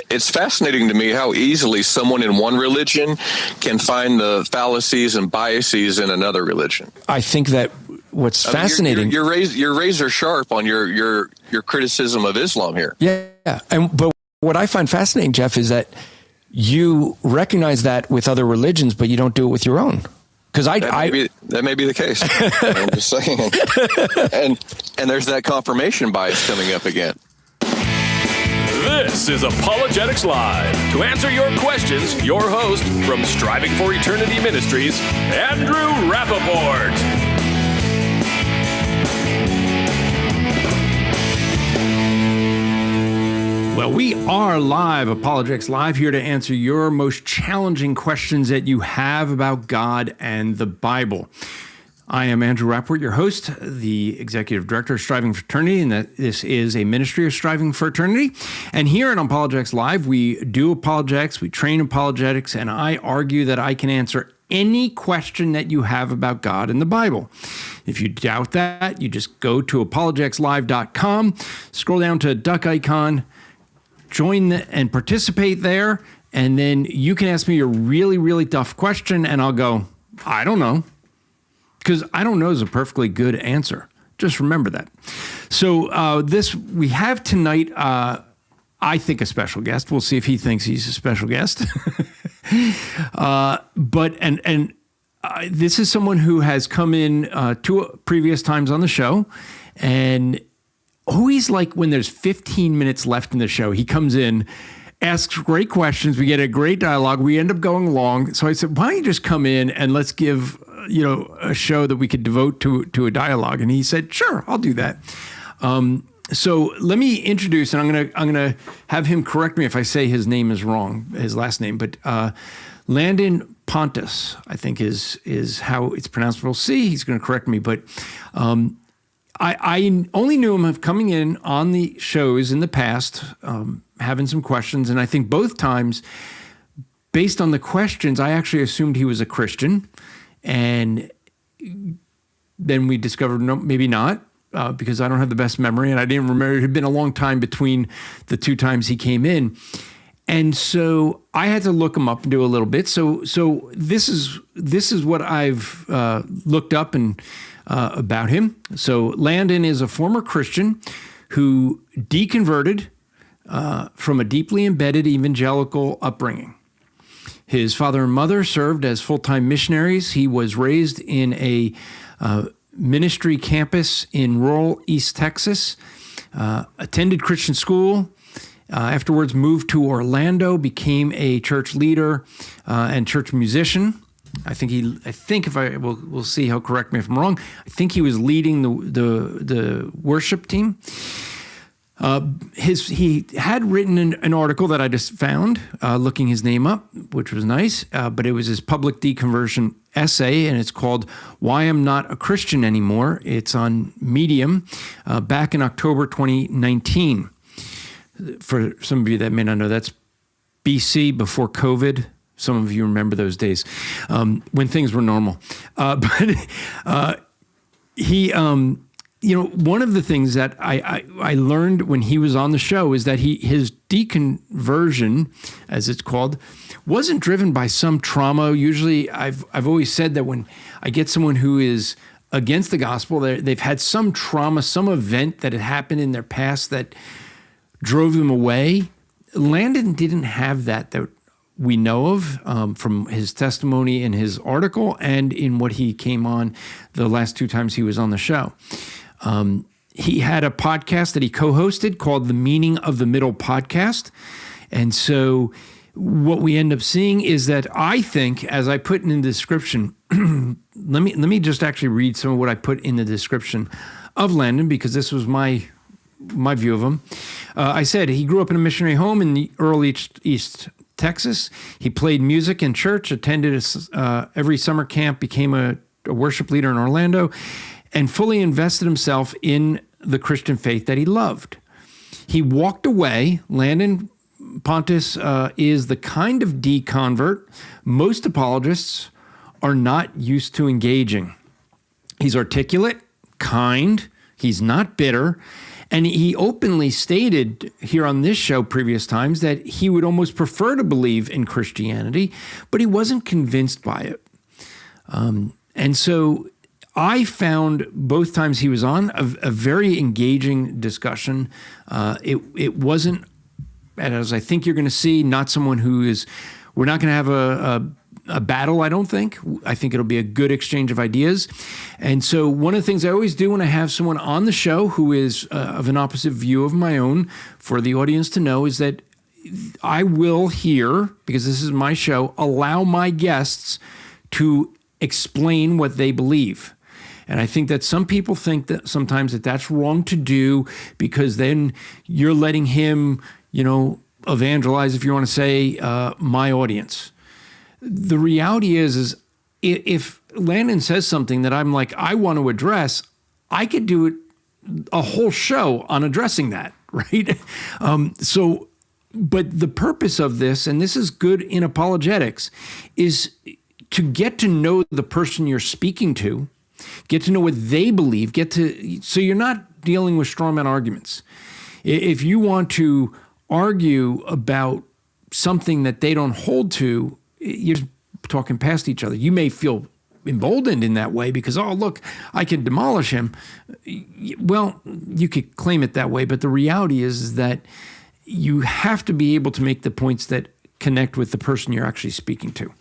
it's fascinating to me how easily someone in one religion can find the fallacies and biases in another religion. I think that what's fascinating, you're razor sharp on your criticism of Islam here. Yeah, but what I find fascinating, Jeff, is that you recognize that with other religions, but you don't do it with your own. Because that may be the case. I'm just saying, and there's that confirmation bias coming up again. This is Apologetics Live. To answer your questions, your host from Striving for Eternity Ministries, Andrew Rappaport. Well, we are live, Apologetics Live, here to answer your most challenging questions that you have about God and the Bible. I am Andrew Rappaport, your host, the Executive Director of Striving for Eternity, and that this is a ministry of Striving for Eternity. And here at Apologetics Live, we do apologetics, we train apologetics, and I argue that I can answer any question that you have about God and the Bible. If you doubt that, you just go to apologeticslive.com, scroll down to a duck icon, join and participate there, and then you can ask me a really, really tough question, and I'll go, I don't know. Because I don't know is a perfectly good answer. Just remember that. So we have tonight, I think, a special guest. We'll see if he thinks he's a special guest. This is someone who has come in two previous times on the show, and always like when there's 15 minutes left in the show, he comes in, asks great questions. We get a great dialogue. We end up going long. So I said, why don't you just come in and let's give a show that we could devote to a dialogue? And he said, sure, I'll do that. So let me introduce, and I'm gonna have him correct me if I say his name is wrong, his last name, but Landon Pontius, I think is how it's pronounced. We'll see. He's going to correct me, but I only knew him of coming in on the shows in the past, having some questions, and I think both times, based on the questions, I actually assumed he was a Christian. And then we discovered, no, maybe not, because I don't have the best memory, and I didn't remember. It had been a long time between the two times he came in. And so I had to look him up and do a little bit. So this is what I've looked up and about him. So Landon is a former Christian who deconverted from a deeply embedded evangelical upbringing. His father and mother served as full-time missionaries. He was raised in a ministry campus in rural East Texas, attended Christian school, afterwards moved to Orlando, became a church leader and church musician. We'll see, he'll correct me if I'm wrong. I think he was leading the worship team. He had written an article that I just found, looking his name up, which was nice, but it was his public deconversion essay, and it's called Why I'm Not a Christian Anymore. It's on Medium, back in October 2019. For some of you that may not know, that's BC, before COVID. Some of you remember those days when things were normal. One of the things that I learned when he was on the show is that his deconversion, as it's called, wasn't driven by some trauma. Usually, I've always said that when I get someone who is against the gospel, they've had some trauma, some event that had happened in their past that drove them away. Landon didn't have that we know of from his testimony in his article and in what he came on the last two times he was on the show. He had a podcast that he co-hosted called the Meaning of the Middle podcast. And so what we end up seeing is that I think, as I put in the description, let me just actually read some of what I put in the description of Landon, because this was my view of him. I said he grew up in a missionary home in the early East Texas. He played music in church, attended every summer camp, became a worship leader in Orlando, and fully invested himself in the Christian faith that he loved. He walked away. Landon Pontius is the kind of deconvert most apologists are not used to engaging. He's articulate, kind, he's not bitter, And he openly stated here on this show previous times that he would almost prefer to believe in Christianity, but he wasn't convinced by it. And so I found both times he was on a very engaging discussion. It wasn't, as I think you're going to see, not someone who is, we're not going to have a battle, I don't think. I think it'll be a good exchange of ideas. And so one of the things I always do when I have someone on the show who is of an opposite view of my own, for the audience to know, is that I will here, because this is my show, allow my guests to explain what they believe. And I think that some people think that sometimes that that's wrong to do, because then you're letting him, evangelize, if you want to say, my audience. The reality is if Landon says something that I'm like, I want to address, I could do it a whole show on addressing that, right? But the purpose of this, and this is good in apologetics, is to get to know the person you're speaking to, get to know what they believe, so you're not dealing with straw man arguments. If you want to argue about something that they don't hold to, you're talking past each other. You may feel emboldened in that way because, oh, look, I can demolish him. Well, you could claim it that way, but the reality is that you have to be able to make the points that connect with the person you're actually speaking to.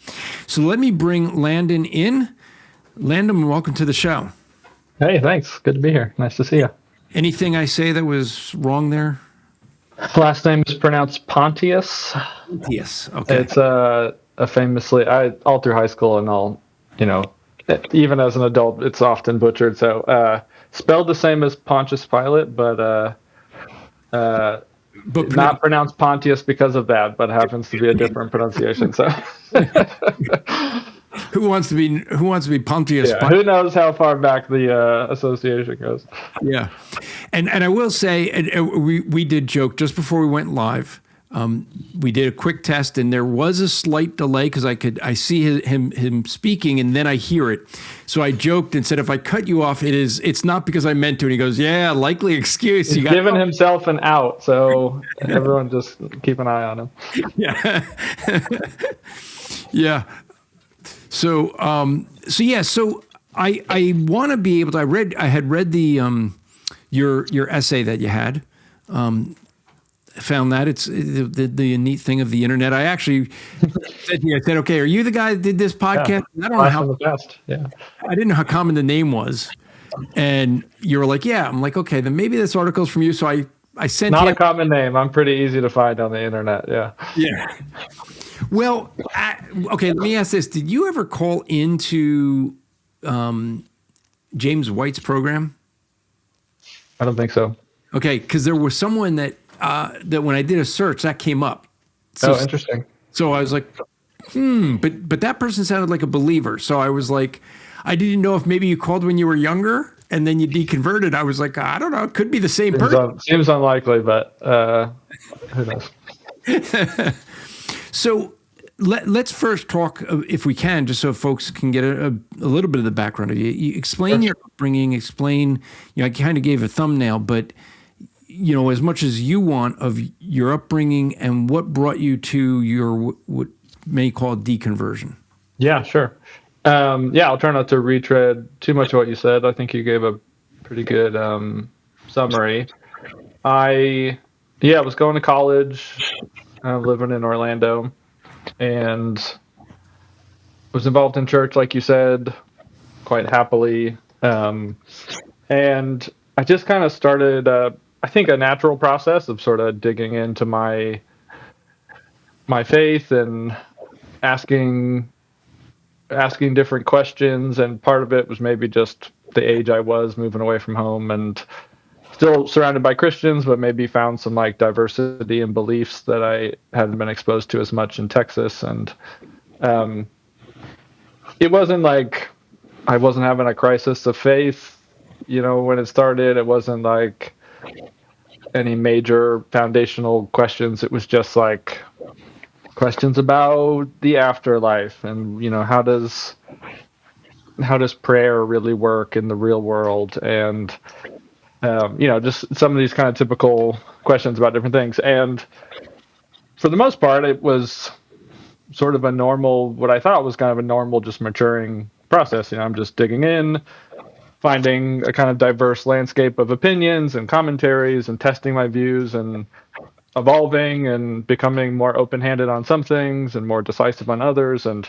So let me bring Landon in. Landon, welcome to the show. Hey, thanks. Good to be here. Nice to see you. Anything I say that was wrong there? Last name is pronounced Pontius. Pontius, okay. It's a famously, all through high school and all, even as an adult, it's often butchered. So spelled the same as Pontius Pilate, but not pronounced Pontius because of that, but happens to be a different pronunciation. So who wants to be Pontius? Yeah, who knows how far back the association goes? Yeah, and I will say, we did joke just before we went live. We did a quick test, and there was a slight delay because I see him speaking, and then I hear it. So I joked and said, if I cut you off, it's not because I meant to. And he goes, yeah, likely excuse. He's given himself an out, so everyone just keep an eye on him. Yeah, yeah. So I want to be able to. I had read the your essay that you had. Found that it's the neat thing of the internet. I actually said to you, I said, okay, are you the guy that did this podcast? Yeah, I don't know how the best. Yeah. I didn't know how common the name was. And you were like, yeah. I'm like, okay, then maybe this article's from you. So I sent Not a common name. I'm pretty easy to find on the internet. Yeah. Yeah. Well, okay, let me ask this. Did you ever call into James White's program? I don't think so. Okay, because there was someone that when I did a search, that came up. So, interesting. So I was like, but that person sounded like a believer. So I was like, I didn't know if maybe you called when you were younger and then you deconverted. I was like, I don't know. It could be the same person. Seems unlikely, but who knows? So let's first talk, if we can, just so folks can get a little bit of the background of you. You explain your upbringing, I kind of gave a thumbnail, but as much as you want of your upbringing and what brought you to your what may call deconversion. Yeah, sure. I'll try not to retread too much of what you said. I think you gave a pretty good summary. I was going to college, living in Orlando, and was involved in church, like you said, quite happily. And I just kind of started, I think, a natural process of sort of digging into my faith and asking different questions. And part of it was maybe just the age I was, moving away from home and still surrounded by Christians, but maybe found some like diversity in beliefs that I hadn't been exposed to as much in Texas. And it wasn't like I wasn't having a crisis of faith, when it started. It wasn't like any major foundational questions. It was just like questions about the afterlife and, how does prayer really work in the real world? And just some of these kind of typical questions about different things. And for the most part, it was sort of a normal, what I thought was kind of a normal, just maturing process. I'm just digging in, finding a kind of diverse landscape of opinions and commentaries and testing my views and evolving and becoming more open-handed on some things and more decisive on others. And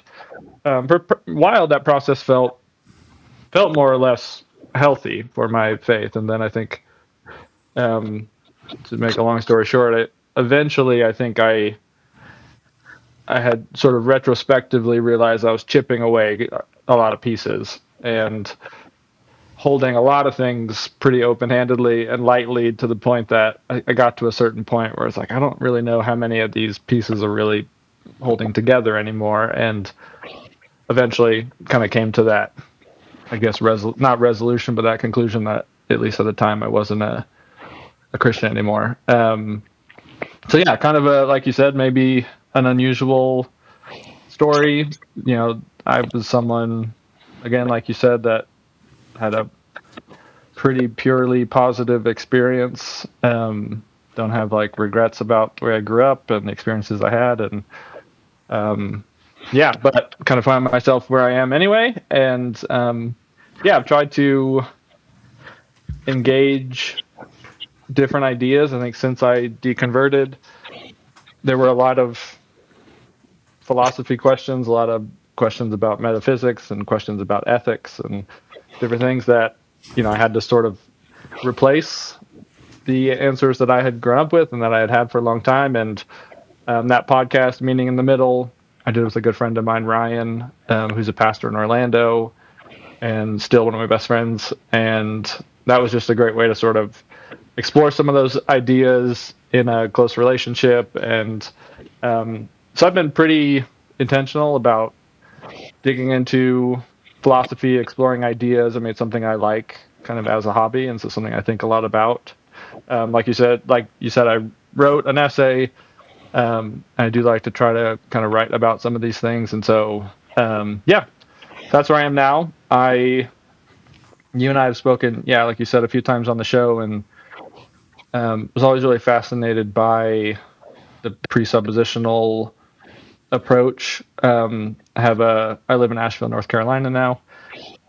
for a while, that process felt more or less healthy for my faith. And then I think, to make a long story short, eventually I think I had sort of retrospectively realized I was chipping away a lot of pieces and holding a lot of things pretty open-handedly and lightly, to the point that I got to a certain point where it's like, I don't really know how many of these pieces are really holding together anymore. And eventually kind of came to that, I guess, not resolution, but that conclusion that, at least at the time, I wasn't a Christian anymore. So yeah, kind of like you said, maybe an unusual story. I was someone, again, like you said, that had a pretty purely positive experience. Don't have like regrets about the way I grew up and the experiences I had. And but kind of find myself where I am anyway. And I've tried to engage different ideas. I think since I deconverted, there were a lot of philosophy questions, a lot of questions about metaphysics and questions about ethics and different things that, I had to sort of replace the answers that I had grown up with and that I had had for a long time. And that podcast, Meaning in the Middle, I did with a good friend of mine, Ryan, who's a pastor in Orlando and still one of my best friends. And that was just a great way to sort of explore some of those ideas in a close relationship. And so I've been pretty intentional about digging into philosophy, exploring ideas. I mean, it's something I like kind of as a hobby, and so something I think a lot about. Like you said, I wrote an essay. I do like to try to kind of write about some of these things. And so, that's where I am now. You and I have spoken, like you said, a few times on the show, and was always really fascinated by the presuppositional approach. I live in Asheville, North Carolina now,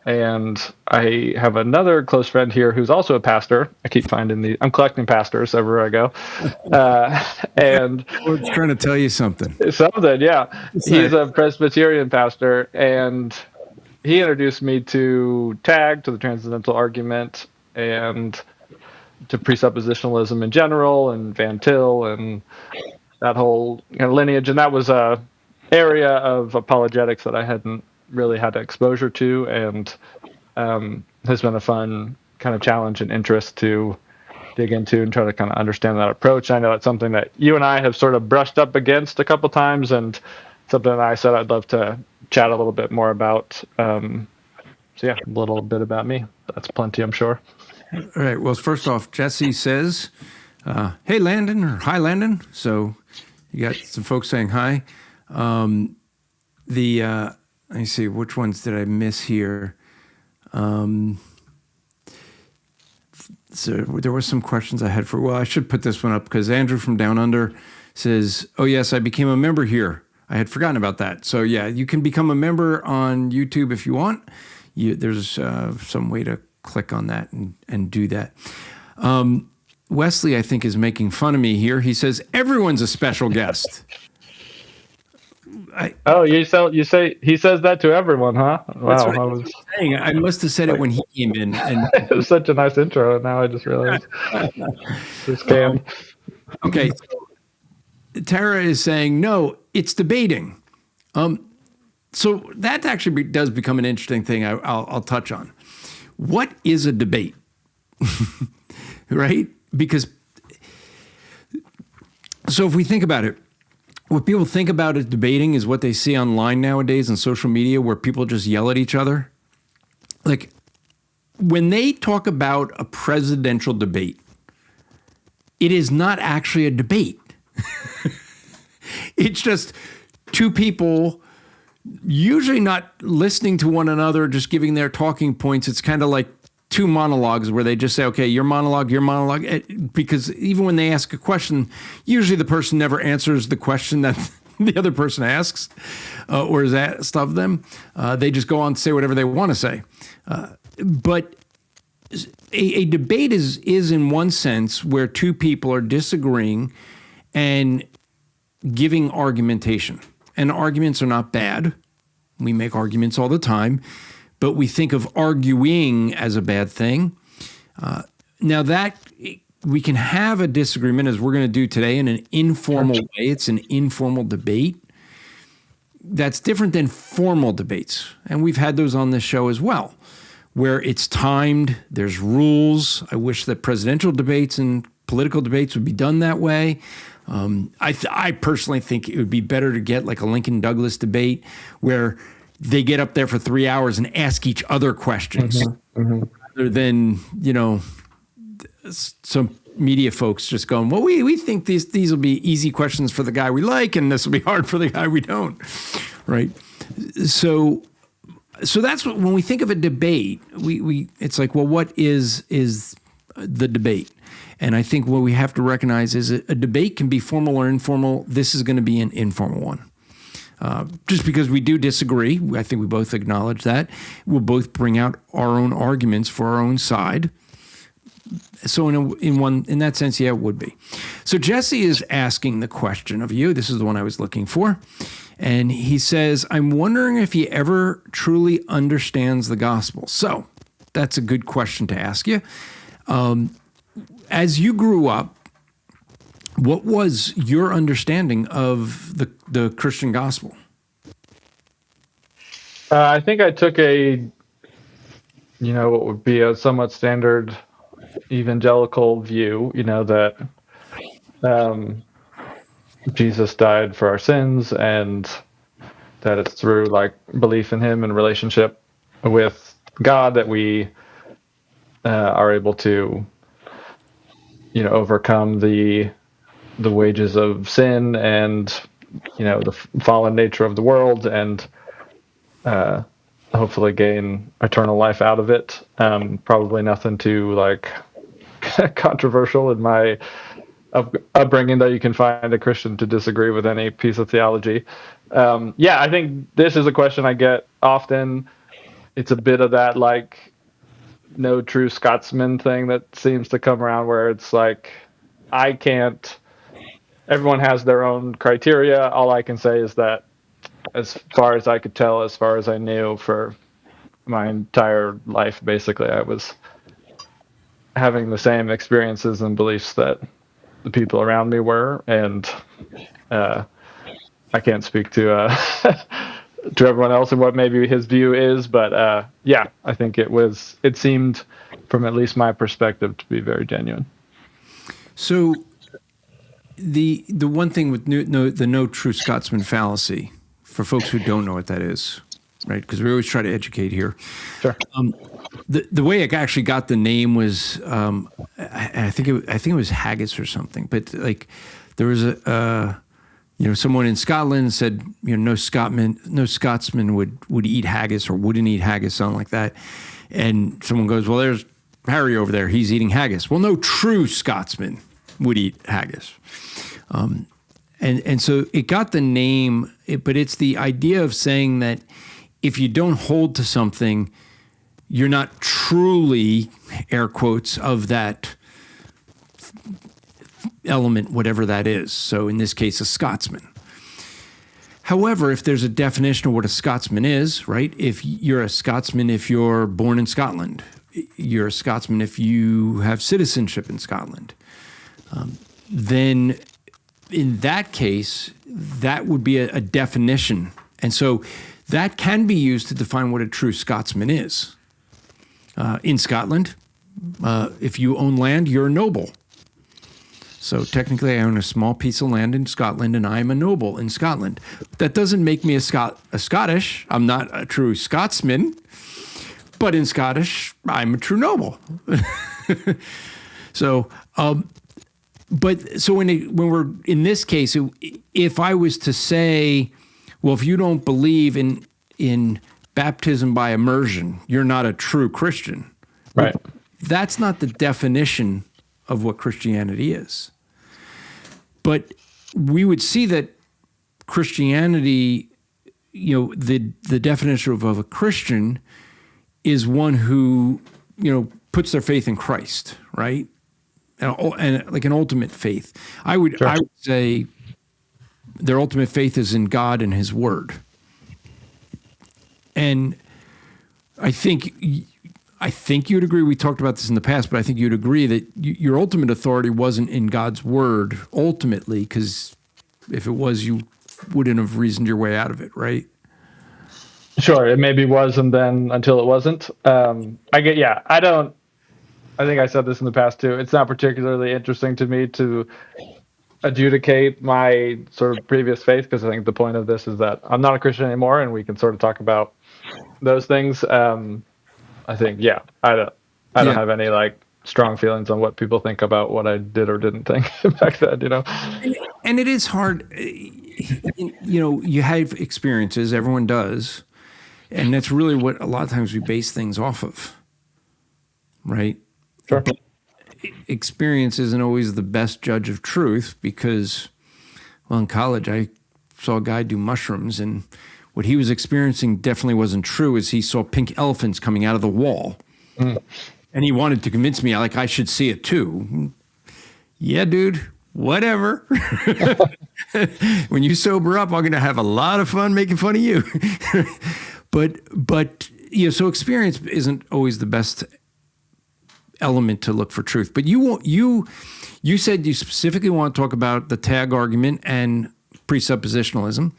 and I have another close friend here who's also a pastor. I keep finding I'm collecting pastors everywhere I go. And we're trying to tell you something. Yeah. He's a Presbyterian pastor, and he introduced me to TAG, to the Transcendental Argument, and to presuppositionalism in general, and Van Til, and that whole lineage. And that was a area of apologetics that I hadn't really had exposure to, and has been a fun kind of challenge and interest to dig into and try to kind of understand that approach. I know it's something that you and I have sort of brushed up against a couple times, and something that I said I'd love to chat a little bit more about. A little bit about me. That's plenty, I'm sure. All right. Well, first off, Jesse says, hey, Landon, or hi, Landon. So you got some folks saying hi. Let me see, which ones did I miss here? So there were some questions I had I should put this one up, because Andrew from Down Under says, oh, yes, I became a member here. I had forgotten about that. So, yeah, you can become a member on YouTube if you want. There's some way to click on that and do that. Wesley, I think, is making fun of me here. He says, everyone's a special guest. You say he says that to everyone, huh? Wow. I must have said it when he came in. And it was such a nice intro, and now I just realized. Scam. Okay. Tara is saying, no, it's debating. So that actually does become an interesting thing I'll touch on. What is a debate? Right? Because, so if we think about it, what people think about as debating is what they see online nowadays on social media, where people just yell at each other. Like, when they talk about a presidential debate, it is not actually a debate. It's just two people usually not listening to one another, just giving their talking points. It's kind of like two monologues where they just say, okay, your monologue, because even when they ask a question, usually the person never answers the question that the other person asks or is asked of them. They just go on to say whatever they want to say. But a debate is in one sense where two people are disagreeing and giving argumentation. And arguments are not bad. We make arguments all the time, but we think of arguing as a bad thing. Now that we can have a disagreement, as we're going to do today, in an informal way. It's an informal debate. That's different than formal debates. And we've had those on this show as well, where it's timed, there's rules. I wish that presidential debates and political debates would be done that way. I personally think it would be better to get like a Lincoln Douglas debate where they get up there for 3 hours and ask each other questions rather than, some media folks just going, well, we think these will be easy questions for the guy we like, and this will be hard for the guy we don't, right? So that's what, when we think of a debate, it's like, well, what is the debate? And I think what we have to recognize is a debate can be formal or informal. This is going to be an informal one. Just because we do disagree, I think we both acknowledge that. We'll both bring out our own arguments for our own side. So in that sense, yeah, it would be. So Jesse is asking the question of you. This is the one I was looking for. And he says, I'm wondering if he ever truly understands the gospel. So that's a good question to ask you. As you grew up, what was your understanding of the Christian gospel? I think I took what would be a somewhat standard evangelical view, that Jesus died for our sins and that it's through belief in him and relationship with God that we are able to, overcome the wages of sin and, the fallen nature of the world and hopefully gain eternal life out of it. Probably nothing too controversial in my upbringing that you can find a Christian to disagree with any piece of theology. I think this is a question I get often. It's a bit of that no true Scotsman thing that seems to come around where it's everyone has their own criteria. All I can say is that as far as I could tell, as far as I knew for my entire life, basically, I was having the same experiences and beliefs that the people around me were. And I can't speak to to everyone else and what maybe his view is, but I think it seemed, from at least my perspective, to be very genuine. So the one thing with the no true Scotsman fallacy, for folks who don't know what that is, right? Because we always try to educate here. Sure. The way I actually got the name was I think it was haggis or something, but there was someone in Scotland said, no Scotsman would eat haggis or wouldn't eat haggis, something like that. And someone goes, well, there's Harry over there. He's eating haggis. Well, no true Scotsman would eat haggis. And so it got the name, but it's the idea of saying that if you don't hold to something, you're not truly, air quotes, of that element, whatever that is. So in this case, a Scotsman. However, if there's a definition of what a Scotsman is, right? If you're a Scotsman, if you're born in Scotland, you're a Scotsman if you have citizenship in Scotland, then in that case, that would be a definition. And so that can be used to define what a true Scotsman is. In Scotland, if you own land, you're a noble. So technically, I own a small piece of land in Scotland, and I am a noble in Scotland. That doesn't make me a Scottish. I'm not a true Scotsman, but in Scottish, I'm a true noble. So, when we're in this case, if I was to say, well, if you don't believe in baptism by immersion, you're not a true Christian. Right. That's not the definition of what Christianity is. But we would see that Christianity, the definition of a Christian is one who, puts their faith in Christ, right? And like an ultimate faith. I would say their ultimate faith is in God and His Word. And I think you'd agree, we talked about this in the past, but I think you'd agree that your ultimate authority wasn't in God's Word ultimately, because if it was, you wouldn't have reasoned your way out of it, right? Sure, it maybe was, and then until it wasn't. I think I said this in the past too. It's not particularly interesting to me to adjudicate my sort of previous faith, because I think the point of this is that I'm not a Christian anymore, and we can sort of talk about those things. I think, I don't have any like strong feelings on what people think about what I did or didn't think back then, And it is hard, you have experiences, everyone does, and that's really what a lot of times we base things off of, right? Sure. But experience isn't always the best judge of truth, because, well, in college I saw a guy do mushrooms, and what he was experiencing definitely wasn't true, as he saw pink elephants coming out of the wall. Mm. And he wanted to convince me, like, I should see it too. Yeah, dude, whatever. When you sober up, I'm going to have a lot of fun making fun of you. But so experience isn't always the best element to look for truth. But you said you specifically want to talk about the tag argument and presuppositionalism.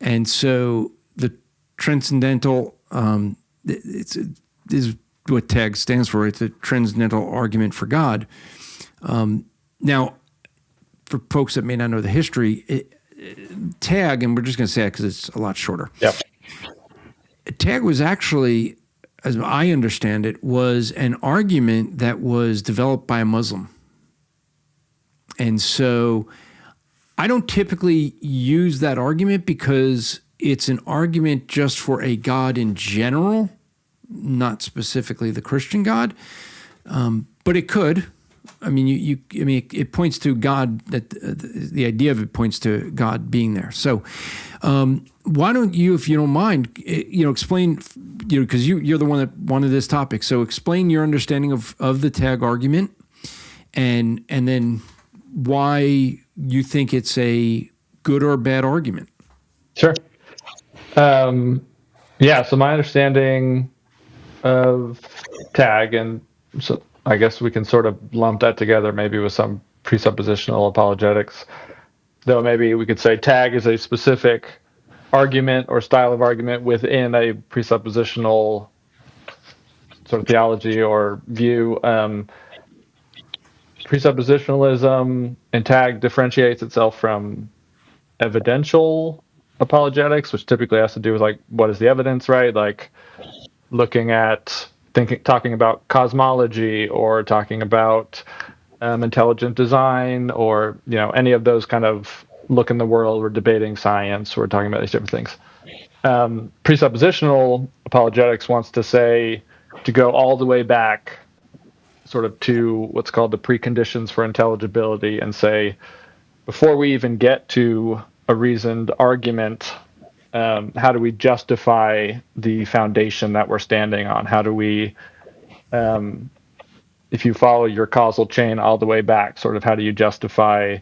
And so the transcendental, is what TAG stands for. It's a transcendental argument for God. Now, for folks that may not know the history, TAG, and we're just going to say it because it's a lot shorter. Yep. TAG was actually, as I understand it, was an argument that was developed by a Muslim. And so I don't typically use that argument because it's an argument just for a God in general, not specifically the Christian God, but it could. I mean, it points to God. That the idea of it points to God being there. So, why don't you, if you don't mind, explain, because you're the one that wanted this topic. So, explain your understanding of the tag argument, and then why you think it's a good or bad argument. Sure. So my understanding of tag, and so I guess we can sort of lump that together maybe with some presuppositional apologetics, though maybe we could say tag is a specific argument or style of argument within a presuppositional sort of theology or view. Presuppositionalism and tag differentiates itself from evidential apologetics, which typically has to do with like, what is the evidence, right? Like looking at talking about cosmology, or talking about intelligent design, or any of those kind of look in the world. We're debating science. We're talking about these different things. Presuppositional apologetics wants to go all the way back sort of to what's called the preconditions for intelligibility, and say, before we even get to a reasoned argument, how do we justify the foundation that we're standing on? How do we, if you follow your causal chain all the way back, sort of how do you justify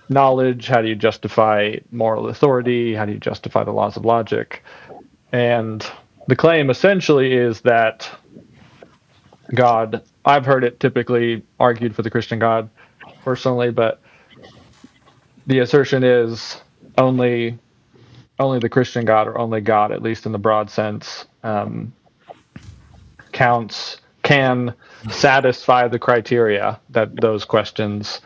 knowledge? How do you justify moral authority? How do you justify the laws of logic? And the claim essentially is that God, I've heard it typically argued for the Christian God personally, but the assertion is only the Christian God, or only God, at least in the broad sense, can satisfy the criteria that those questions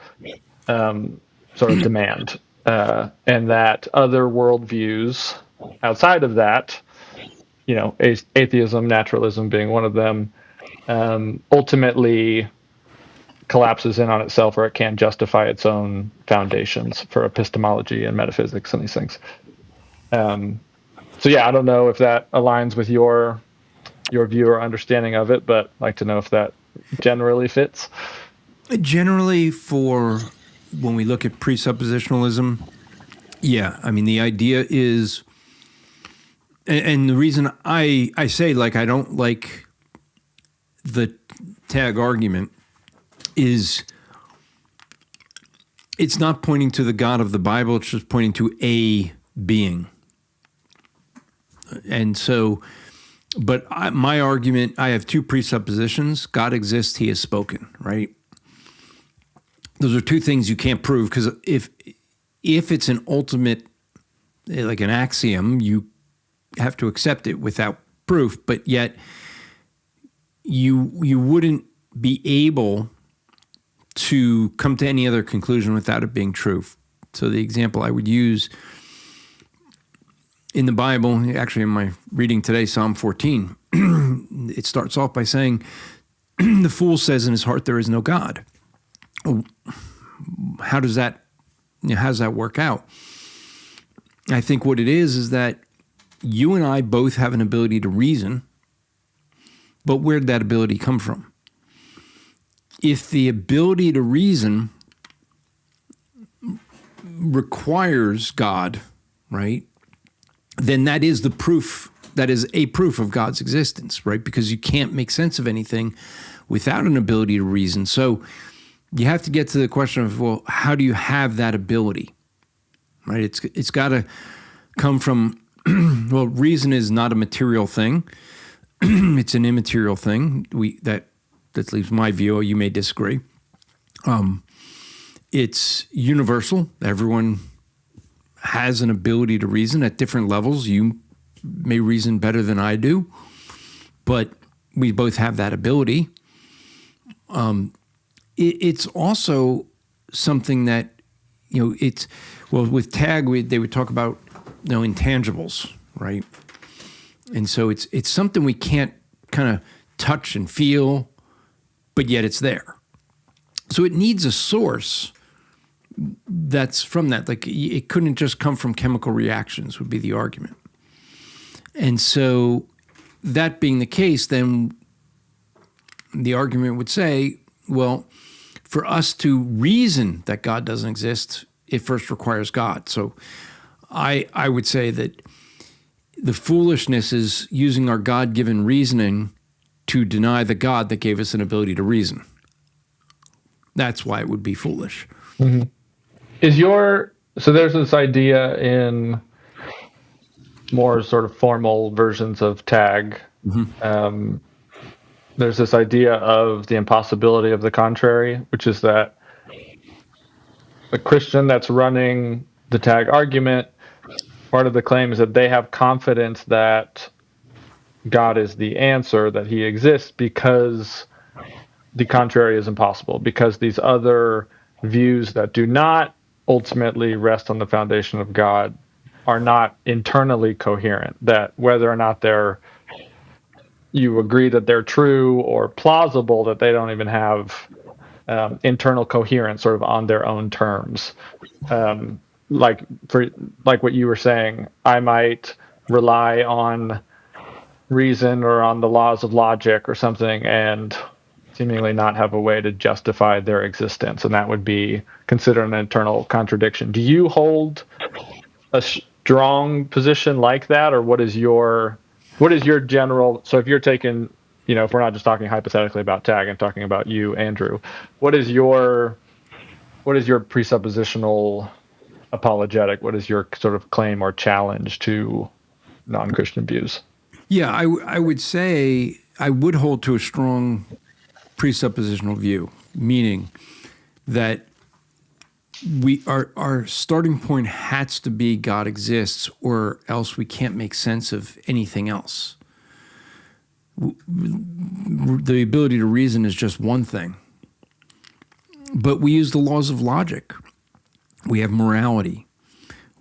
sort of demand, and that other worldviews outside of that, atheism, naturalism being one of them, ultimately collapses in on itself, or it can't justify its own foundations for epistemology and metaphysics and these things. I don't know if that aligns with your your view or understanding of it, but I'd like to know if that generally fits. Generally, for when we look at presuppositionalism, yeah, I mean, the idea is, and the reason I say, like, I don't like the tag argument is it's not pointing to the God of the Bible, it's just pointing to a being. And so, but my argument, I have two presuppositions. God exists, he has spoken, right? Those are two things you can't prove, because if it's an ultimate, like an axiom, you have to accept it without proof, but yet you wouldn't be able to come to any other conclusion without it being true. So the example I would use in the Bible, actually in my reading today, Psalm 14, it starts off by saying, the fool says in his heart there is no God. How does that work out? I think what it is that you and I both have an ability to reason, but where did that ability come from? If the ability to reason requires God, right, then that is the proof, that is a proof of God's existence, right? Because you can't make sense of anything without an ability to reason. So you have to get to the question of, well, how do you have that ability, right? It's got to come from, well, reason is not a material thing. It's an immaterial thing. That leaves my view. You may disagree. It's universal. Everyone has an ability to reason at different levels. You may reason better than I do, but we both have that ability. It's also something that, with tag, they would talk about, intangibles, right? And so it's something we can't kind of touch and feel, but yet it's there. So it needs a source that's from that. Like, it couldn't just come from chemical reactions, would be the argument. And so that being the case, then the argument would say, well, for us to reason that God doesn't exist, it first requires God. So I would say that the foolishness is using our God-given reasoning to deny the God that gave us an ability to reason. That's why it would be foolish. Mm-hmm. So there's this idea in more sort of formal versions of tag. Mm-hmm. There's this idea of the impossibility of the contrary, which is that a Christian that's running the tag argument, part of the claim is that they have confidence that God is the answer, that he exists, because the contrary is impossible, because these other views that do not ultimately rest on the foundation of God are not internally coherent, that whether or not you agree that they're true or plausible, that they don't even have internal coherence sort of on their own terms. Like what you were saying, I might rely on reason or on the laws of logic or something and seemingly not have a way to justify their existence, and that would be considered an internal contradiction. Do you hold a strong position like that, or what is your general? So if you're taking, if we're not just talking hypothetically about tag and talking about you, Andrew, what is your presuppositional apologetic? What is your sort of claim or challenge to non-Christian views? Yeah, I would say I would hold to a strong presuppositional view, meaning that our starting point has to be God exists, or else we can't make sense of anything else. The ability to reason is just one thing. But we use the laws of logic. We have morality.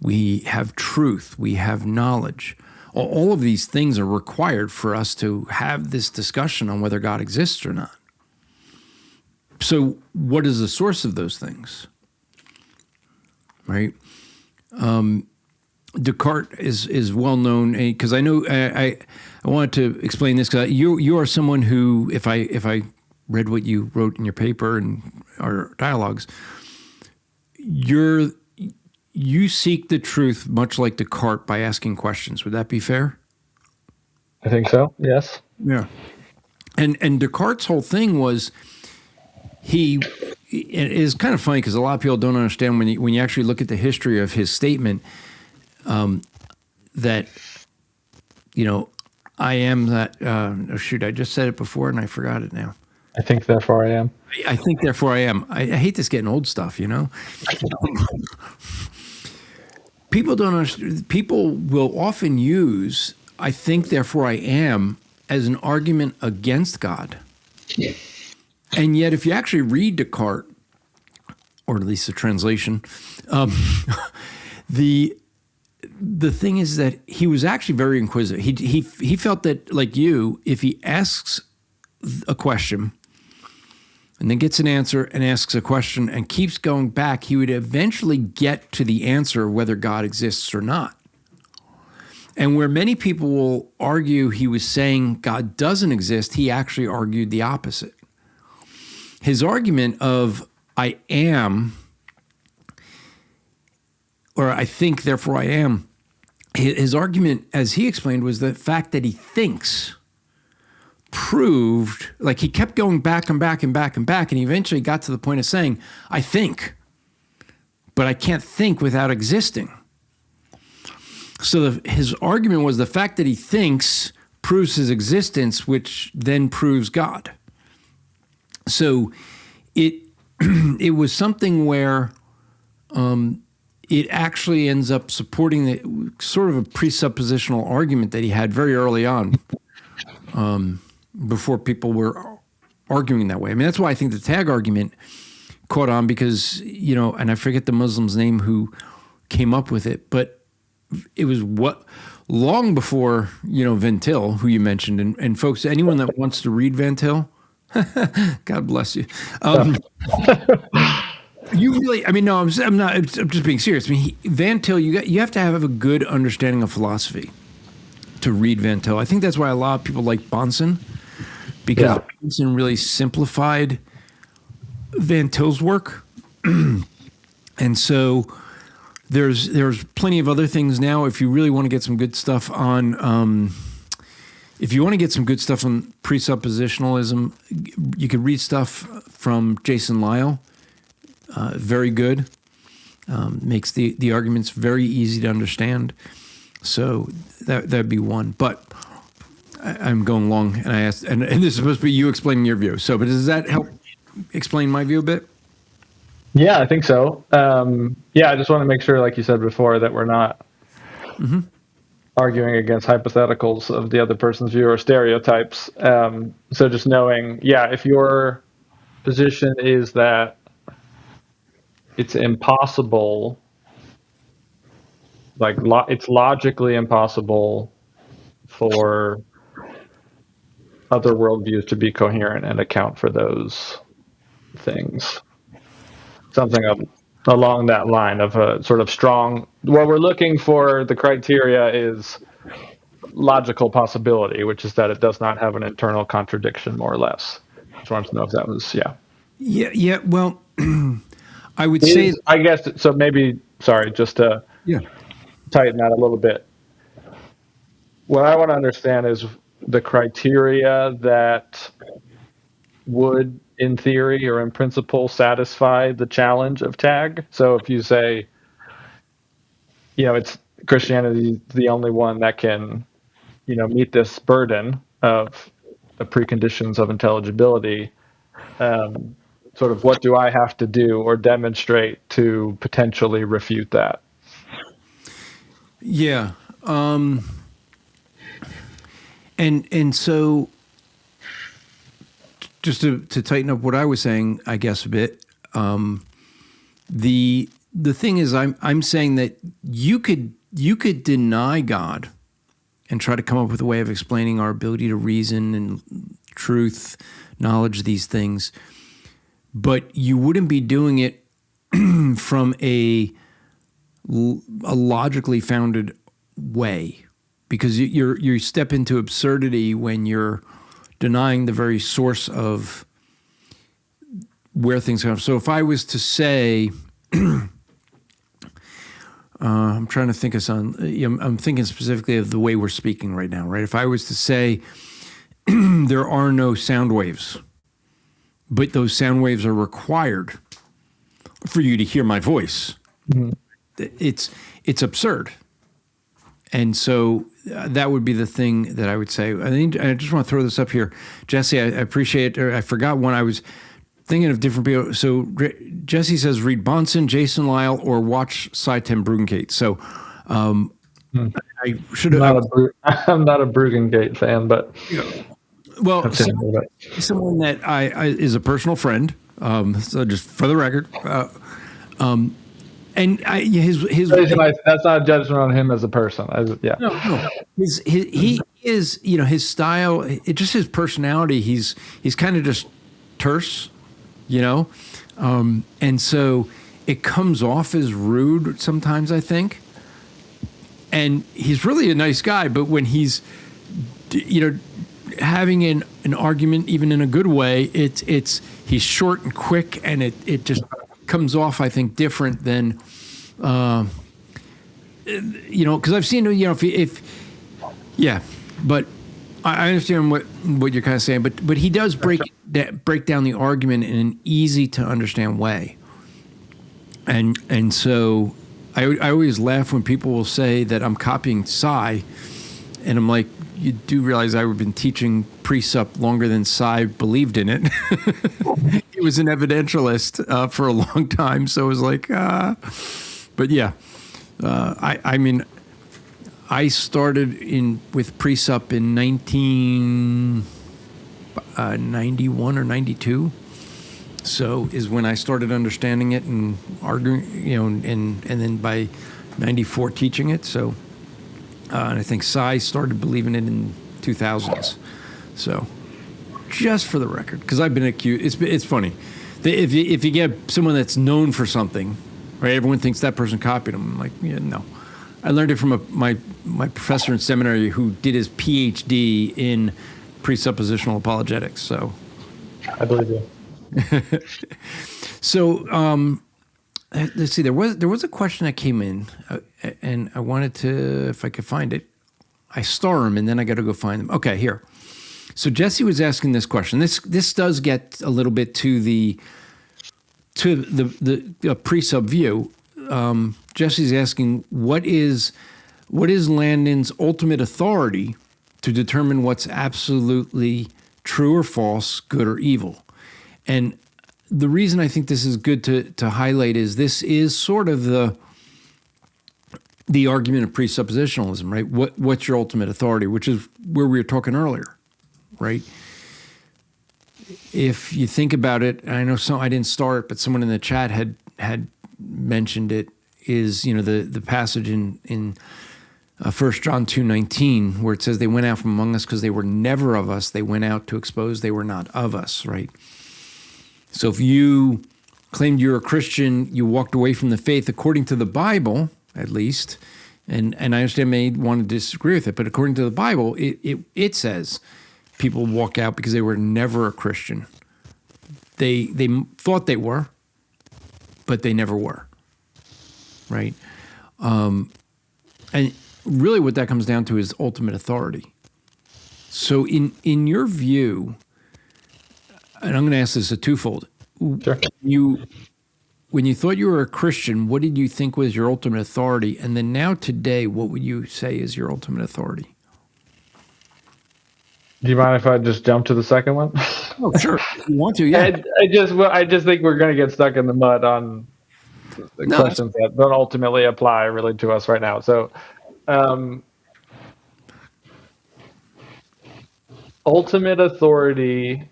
We have truth. We have knowledge. All of these things are required for us to have this discussion on whether God exists or not. So what is the source of those things? Right? Descartes is well known because I know I wanted to explain this because you are someone who, if I read what you wrote in your paper and our dialogues, you seek the truth much like Descartes by asking questions. Would that be fair? I think so. Yes. Yeah. And Descartes' whole thing was it is kind of funny because a lot of people don't understand when you actually look at the history of his statement that, I am that, oh shoot, I just said it before and I forgot it now. I think therefore I am. I think therefore I am. I hate this getting old stuff, People don't understand. People will often use I think therefore I am as an argument against God. Yeah. And yet if you actually read Descartes, or at least the translation, the thing is that he was actually very inquisitive. He felt that, like you, if he asks a question and then gets an answer and asks a question and keeps going back, he would eventually get to the answer whether God exists or not. And where many people will argue he was saying God doesn't exist, he actually argued the opposite. His argument of I am, or I think, therefore I am, his argument, as he explained, was the fact that he thinks proved, like he kept going back and back and back and back, and he eventually got to the point of saying, I think, but I can't think without existing. So his argument was the fact that he thinks proves his existence, which then proves God. So it was something where it actually ends up supporting the sort of a presuppositional argument that he had very early on, before people were arguing that way. I mean, that's why I think the tag argument caught on because, and I forget the Muslim's name who came up with it, but it was long before, Van Til, who you mentioned, and folks, anyone that wants to read Van Til, God bless you. You really, I mean, no, I'm not, I'm just being serious. I mean, Van Til, you have to have a good understanding of philosophy to read Van Til. I think that's why a lot of people like Bonson, because Bonson really simplified Van Til's work. And so there's plenty of other things now. If you really want to get some good stuff on, if you want to get some good stuff on presuppositionalism, you could read stuff from Jason Lyle. Very good. Makes the arguments very easy to understand. So that'd be one. But I'm going long, and I asked, and this is supposed to be you explaining your view. So, but does that help explain my view a bit? Yeah, I think so. I just want to make sure, like you said before, that we're not arguing against hypotheticals of the other person's view or stereotypes. So just knowing, if your position is that it's impossible, like it's logically impossible for other worldviews to be coherent and account for those things. Something along that line of a sort of strong, what we're looking for, the criteria is logical possibility, which is that it does not have an internal contradiction, more or less. Just wanted to know if that was, Yeah, well, I would say... I guess, so maybe, sorry, just to tighten that a little bit. What I want to understand is the criteria that would, in theory or in principle, satisfy the challenge of tag. So if you say, it's Christianity the only one that can, meet this burden of the preconditions of intelligibility, sort of what do I have to do or demonstrate to potentially refute that? Yeah. And so just to tighten up what I was saying, I guess a bit, the thing is I'm saying that you could deny God and try to come up with a way of explaining our ability to reason and truth, knowledge, these things, but you wouldn't be doing it from a a logically founded way, because you step into absurdity when you're denying the very source of where things come from. So if I was to say, I'm trying to think of something. I'm thinking specifically of the way we're speaking right now, right? If I was to say there are no sound waves, but those sound waves are required for you to hear my voice, it's absurd. And so that would be the thing that I would say. I just want to throw this up here. Jesse, I appreciate it. I forgot when I was thinking of different people. So Jesse says, read Bonson, Jason Lyle, or watch Cy Ten Bruggencate. So I should have. I'm not a Bruggencate fan, but well, someone that I is a personal friend. So just for the record, and his that's not a judgment on him as a person. No. He is, his style, just his personality. He's kind of just terse, and so it comes off as rude sometimes, I think. And he's really a nice guy, but when he's, having an argument, even in a good way, he's short and quick, and it just comes off, I think, different than, because I've seen, but I understand what you're kind of saying, but he does break down the argument in an easy to understand way, and so I always laugh when people will say that I'm copying Cy, and I'm like, you do realize I've been teaching Presup longer than Cy believed in it. He was an evidentialist for a long time, so it was like, but yeah, I mean, I started with Presup in 1991 or 92. So is when I started understanding it and arguing, and then by 94 teaching it. So, and I think Cy started believing it in 2000s. So, just for the record, because I've been accused, it's funny. If you get someone that's known for something, right? Everyone thinks that person copied them. I'm like, yeah, no. I learned it from my professor in seminary who did his PhD in presuppositional apologetics. So, I believe you. So let's see. There was a question that came in, and I wanted to, if I could find it, I star them, and then I got to go find them. Okay, here. So Jesse was asking this question. This does get a little bit to the pre-sub view. Jesse's asking, what is Landon's ultimate authority to determine what's absolutely true or false, good or evil? And the reason I think this is good to highlight is this is sort of the argument of presuppositionalism, right? What's your ultimate authority, which is where we were talking earlier, right? If you think about it, I know I didn't start, but someone in the chat had mentioned it, is the passage in 1 John 2:19 where it says they went out from among us because they were never of us. They went out to expose they were not of us, right? So if you claimed you're a Christian, you walked away from the faith according to the Bible, at least, and I understand may want to disagree with it, but according to the Bible, it says people walk out because they were never a Christian. They thought they were, but they never were, right? And really what that comes down to is ultimate authority. So in your view, and I'm going to ask this a twofold. Sure. When you thought you were a Christian, what did you think was your ultimate authority? And then now today, what would you say is your ultimate authority? Do you mind if I just jump to the second one? Oh, sure. If you want to, yeah. I just think we're going to get stuck in the mud on the questions that don't ultimately apply really to us right now. So, ultimate authority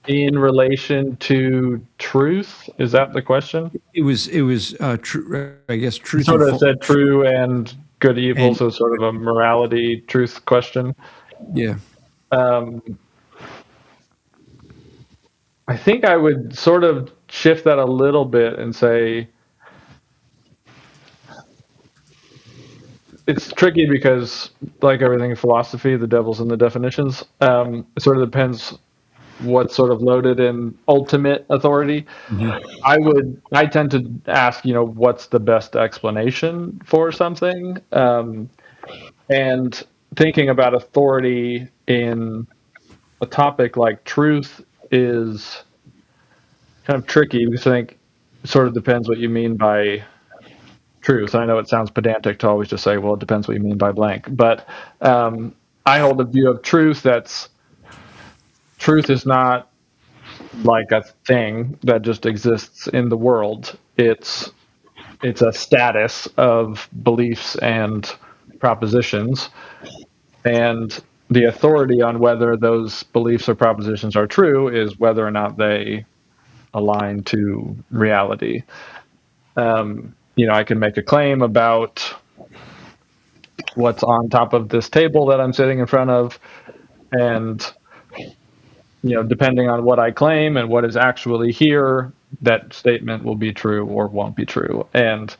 in relation to truth, is that the question? It was true. I guess truth. Sort of said true and good, evil, so sort of a morality, truth question. Yeah. I think I would sort of shift that a little bit and say it's tricky because, like everything in philosophy, the devil's in the definitions. It sort of depends what's sort of loaded in ultimate authority. I tend to ask, what's the best explanation for something, and thinking about authority in a topic like truth is kind of tricky, because I think it sort of depends what you mean by truth. I know it sounds pedantic to always just say, well, it depends what you mean by blank. But I hold a view of truth truth is not like a thing that just exists in the world. It's a status of beliefs and propositions. And the authority on whether those beliefs or propositions are true is whether or not they align to reality. I can make a claim about what's on top of this table that I'm sitting in front of, and depending on what I claim and what is actually here, that statement will be true or won't be true. And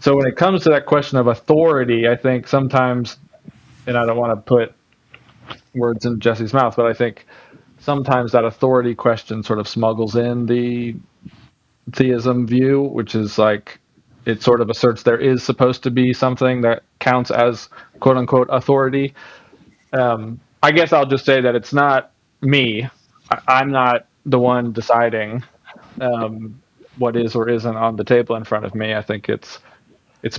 so when it comes to that question of authority, I think sometimes, and I don't want to put words in Jesse's mouth, but I think sometimes that authority question sort of smuggles in the theism view, which is like, it sort of asserts there is supposed to be something that counts as quote unquote authority. I guess I'll just say that it's not me. I'm not the one deciding what is or isn't on the table in front of me. I think it's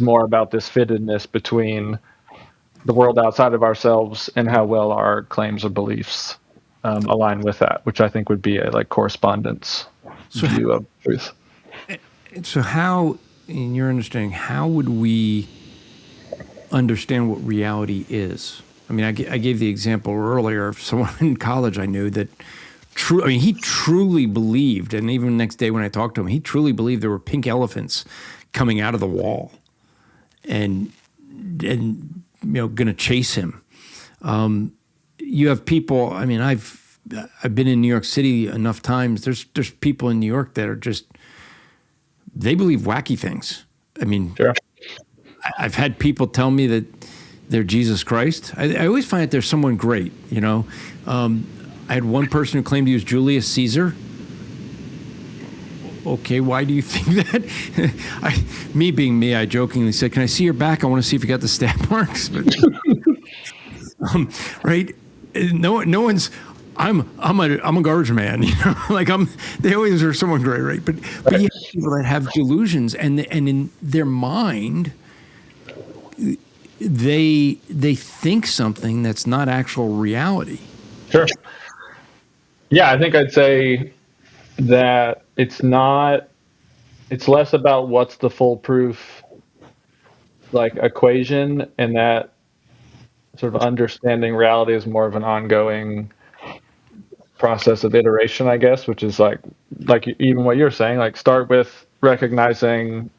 more about this fittedness between the world outside of ourselves and how well our claims or beliefs align with that, which I think would be a correspondence view of truth. So how, in your understanding, how would we understand what reality is? I mean, I gave the example earlier of someone in college I knew that he truly believed, and even the next day when I talked to him, he truly believed there were pink elephants coming out of the wall and going to chase him. You have people, I mean, I've been in New York City enough times. There's people in New York that are just, they believe wacky things. I mean, sure. I've had people tell me that they're Jesus Christ. I always find that there's someone great, I had one person who claimed he was Julius Caesar. Okay, why do you think that? Me being me, I jokingly said, "Can I see your back? I want to see if you got the stab marks." But, right? No one's. I'm a garbage man, They always are someone great, right? But you have people that have delusions, and in their mind, they think something that's not actual reality. Sure. Yeah, I think I'd say that it's less about what's the foolproof equation, and that sort of understanding reality is more of an ongoing process of iteration, I guess, which is like even what you're saying, start with recognizing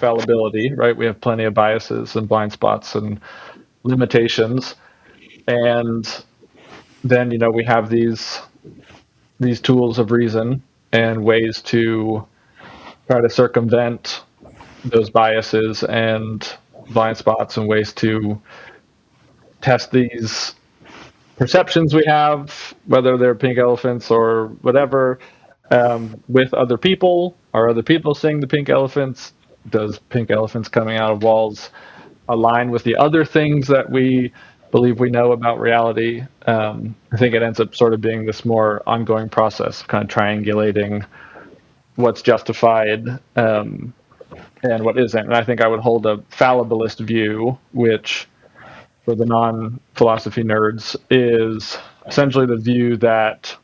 fallibility, right? We have plenty of biases and blind spots and limitations, and then we have these tools of reason and ways to try to circumvent those biases and blind spots, and ways to test these perceptions we have, whether they're pink elephants or whatever, with other people. Are other people seeing the pink elephants? Does pink elephants coming out of walls align with the other things that we believe we know about reality? I think it ends up sort of being this more ongoing process, kind of triangulating what's justified and what isn't. And I think I would hold a fallibilist view, which for the non-philosophy nerds is essentially the view that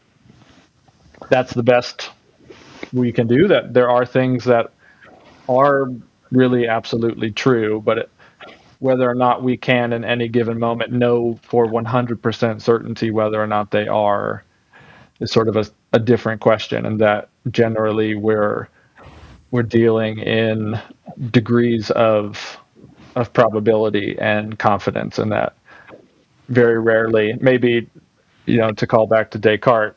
that's the best we can do, that there are things that are really absolutely true, but whether or not we can in any given moment know for 100% certainty whether or not they are is sort of a different question, and that generally we're dealing in degrees of probability and confidence, and that very rarely, maybe, to call back to Descartes,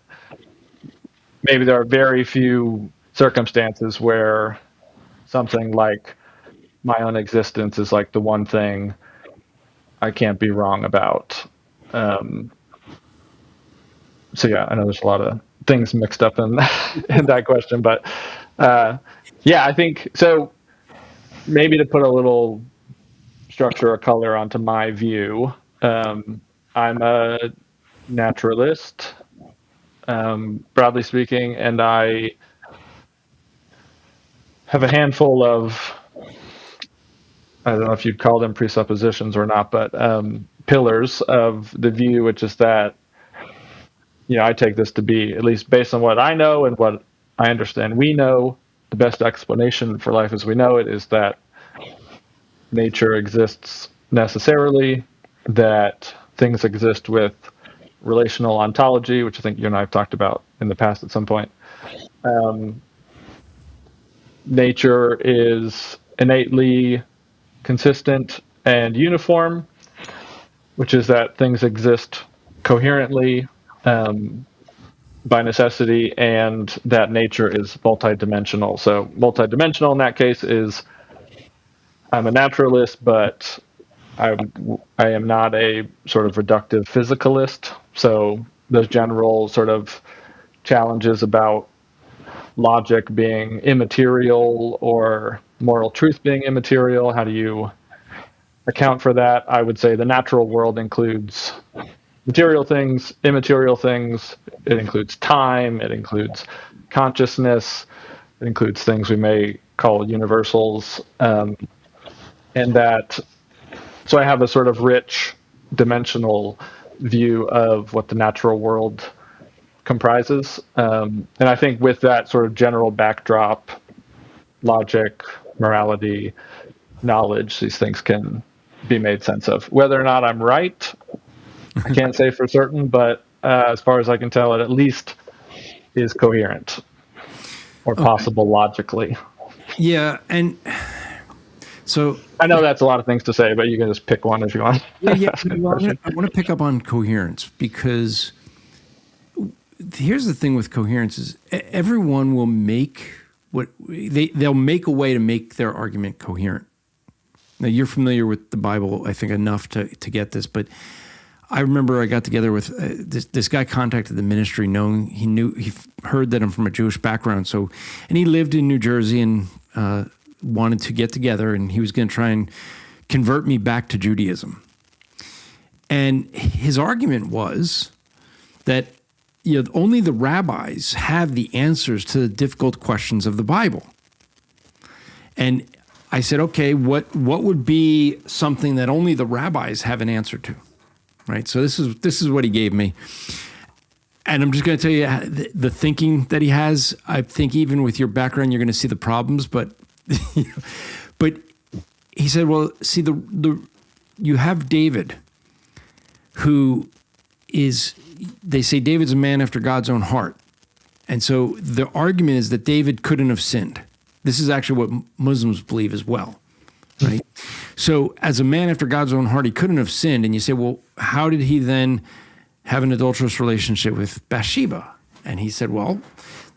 maybe there are very few circumstances where something like my own existence is like the one thing I can't be wrong about. So yeah, I know there's a lot of things mixed up in in that question, but yeah, I think so. Maybe to put a little structure or color onto my view, I'm a naturalist, broadly speaking, and I have a handful of, I don't know if you'd call them presuppositions or not, but pillars of the view, which is that, I take this to be, at least based on what I know and what I understand we know, the best explanation for life as we know it is that nature exists necessarily, that things exist with relational ontology, which I think you and I have talked about in the past at some point. Nature is innately consistent and uniform, which is that things exist coherently by necessity, and that nature is multidimensional. So multidimensional in that case is, I'm a naturalist, but I am not a sort of reductive physicalist. So those general sort of challenges about logic being immaterial or moral truth being immaterial, how do you account for that? I would say the natural world includes material things, immaterial things. It includes time. It includes consciousness. It includes things we may call universals. And that, so I have a sort of rich dimensional view of what the natural world comprises. And I think with that sort of general backdrop, logic, morality, knowledge, these things can be made sense of. Whether or not I'm right, I can't say for certain, but as far as I can tell, it at least is coherent or possible logically. Yeah, and so I know that's a lot of things to say, but you can just pick one if you want. Yeah. Well, I want to pick up on coherence, because here's the thing with coherence is everyone will make they'll make a way to make their argument coherent. Now, you're familiar with the Bible, I think, enough to get this, but I remember I got together with this guy contacted the ministry, knowing he heard that I'm from a Jewish background, and he lived in New Jersey and wanted to get together, and he was going to try and convert me back to Judaism. And his argument was that only the rabbis have the answers to the difficult questions of the Bible. And I said, okay, what would be something that only the rabbis have an answer to? Right. So this is what he gave me. And I'm just going to tell you the thinking that he has. I think even with your background, you're going to see the problems. But but he said, well, see, you have David, who is, they say David's a man after God's own heart. And so the argument is that David couldn't have sinned. This is actually what Muslims believe as well. Right? So as a man after God's own heart, he couldn't have sinned. And you say, well, how did he then have an adulterous relationship with Bathsheba? And he said, well,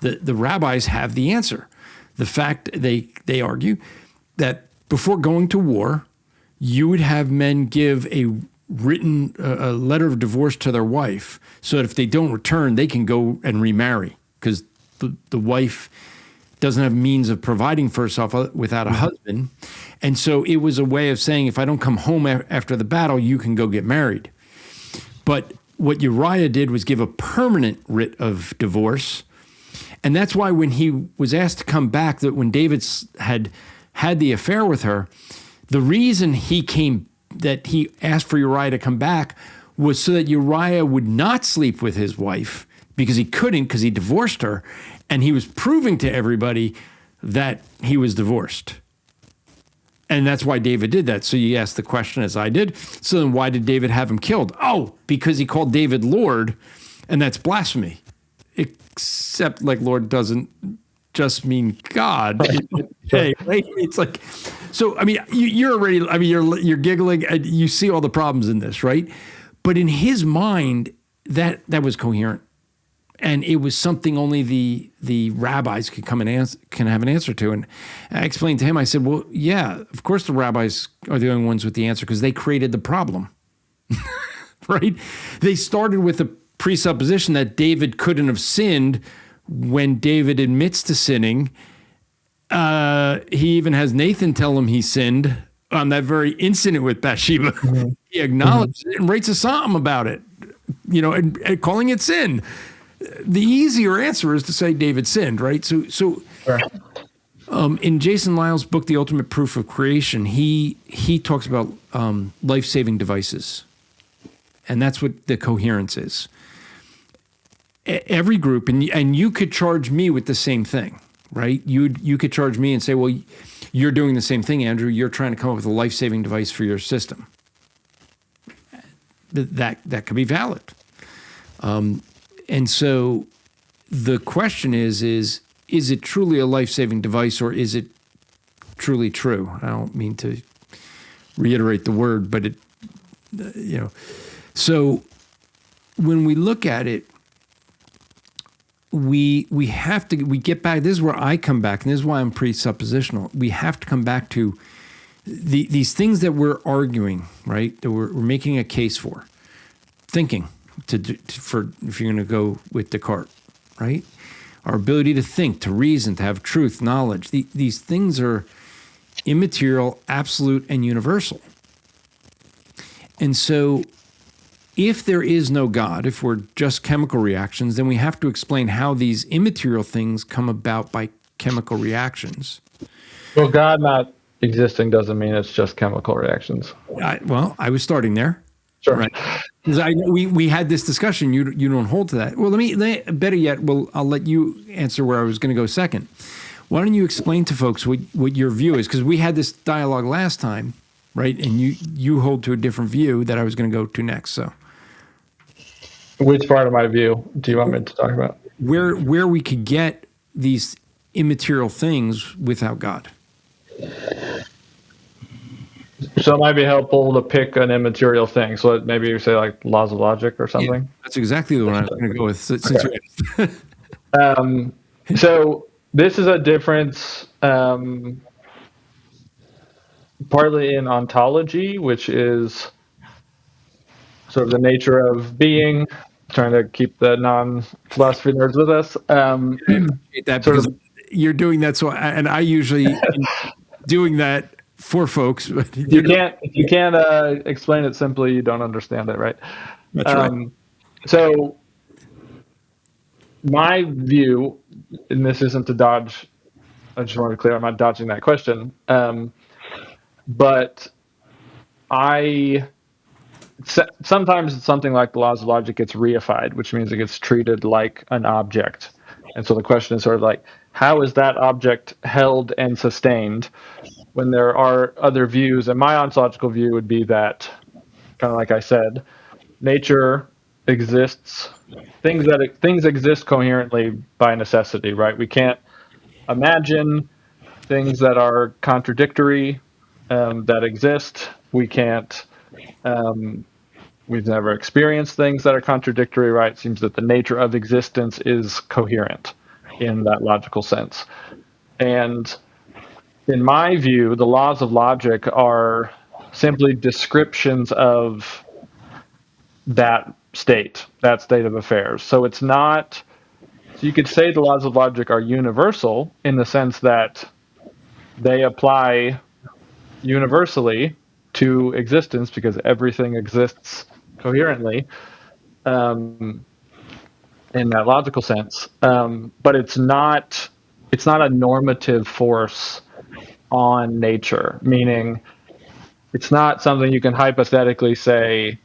the rabbis have the answer. The fact they argue that before going to war, you would have men give a written a letter of divorce to their wife, so that if they don't return, they can go and remarry, because the wife doesn't have means of providing for herself without a husband. And so it was a way of saying, if I don't come home after the battle, you can go get married. But what Uriah did was give a permanent writ of divorce. And that's why when he was asked to come back, that when David had the affair with her, the reason that he asked for Uriah to come back was so that Uriah would not sleep with his wife, because he couldn't, because he divorced her. And he was proving to everybody that he was divorced. And that's why David did that. So you asked the question as I did. So then why did David have him killed? Oh, because he called David Lord, and that's blasphemy. Except like Lord doesn't just mean God. Hey, it's like, so, I mean, you're already, I mean, you're giggling and you see all the problems in this, right? But in his mind, that was coherent. and it was something only the rabbis could come and can have an answer to. And I explained to him, I said, well, yeah, of course the rabbis are the only ones with the answer because they created the problem, right? They started with the presupposition that David couldn't have sinned when David admits to sinning. He even has Nathan tell him he sinned on that very incident with Bathsheba. Mm-hmm. He acknowledges it and writes a psalm about it, and calling it sin. The easier answer is to say David sinned, right? So Sure. In Jason Lyle's book, The Ultimate Proof of Creation, he talks about life-saving devices, and that's what the coherence is. Every group, and you could charge me with the same thing, right? You could charge me and say, well, you're doing the same thing, Andrew. You're trying to come up with a life-saving device for your system. That could be valid. And so the question is it truly a life-saving device, or is it truly true? I don't mean to reiterate the word, but so when we look at it, we get back. This is where I come back, and this is why I'm presuppositional. We have to come back to these things that we're arguing, right? That we're making a case for, thinking for if you're going to go with Descartes, right? Our ability to think, to reason, to have truth, knowledge. These things are immaterial, absolute, and universal. And so if there is no God, if we're just chemical reactions, then we have to explain how these immaterial things come about by chemical reactions. Well, God not existing doesn't mean it's just chemical reactions. I was starting there. Sure. Right. Because we had this discussion. You don't hold to that. Well, better yet, I'll let you answer where I was going to go second. Why don't you explain to folks what your view is? Because we had this dialogue last time, right? And you hold to a different view that I was going to go to next. So, which part of my view do you want me to talk about? Where we could get these immaterial things without God. So it might be helpful to pick an immaterial thing. So maybe you say like laws of logic or something. Yeah, that's exactly the one I was going to go with. So this is a difference partly in ontology, which is sort of the nature of being, trying to keep the non-philosophy nerds with us. You're doing that, and I usually doing that for folks. But you can't explain it simply, you don't understand it, right? That's right. So my view, and this isn't to dodge, I just want to be clear, I'm not dodging that question, but sometimes it's something like the laws of logic gets reified, which means it gets treated like an object. And so the question is sort of like, how is that object held and sustained when there are other views? And my ontological view would be that, kind of like I said, nature exists, things exist coherently by necessity, right? We can't imagine things that are contradictory that exist. We can't, we've never experienced things that are contradictory, right? It seems that the nature of existence is coherent in that logical sense. And in my view, the laws of logic are simply descriptions of that state of affairs. So it's not, so you could say the laws of logic are universal in the sense that they apply universally to existence because everything exists coherently in that logical sense. But it's not a normative force on nature, meaning it's not something you can hypothetically say,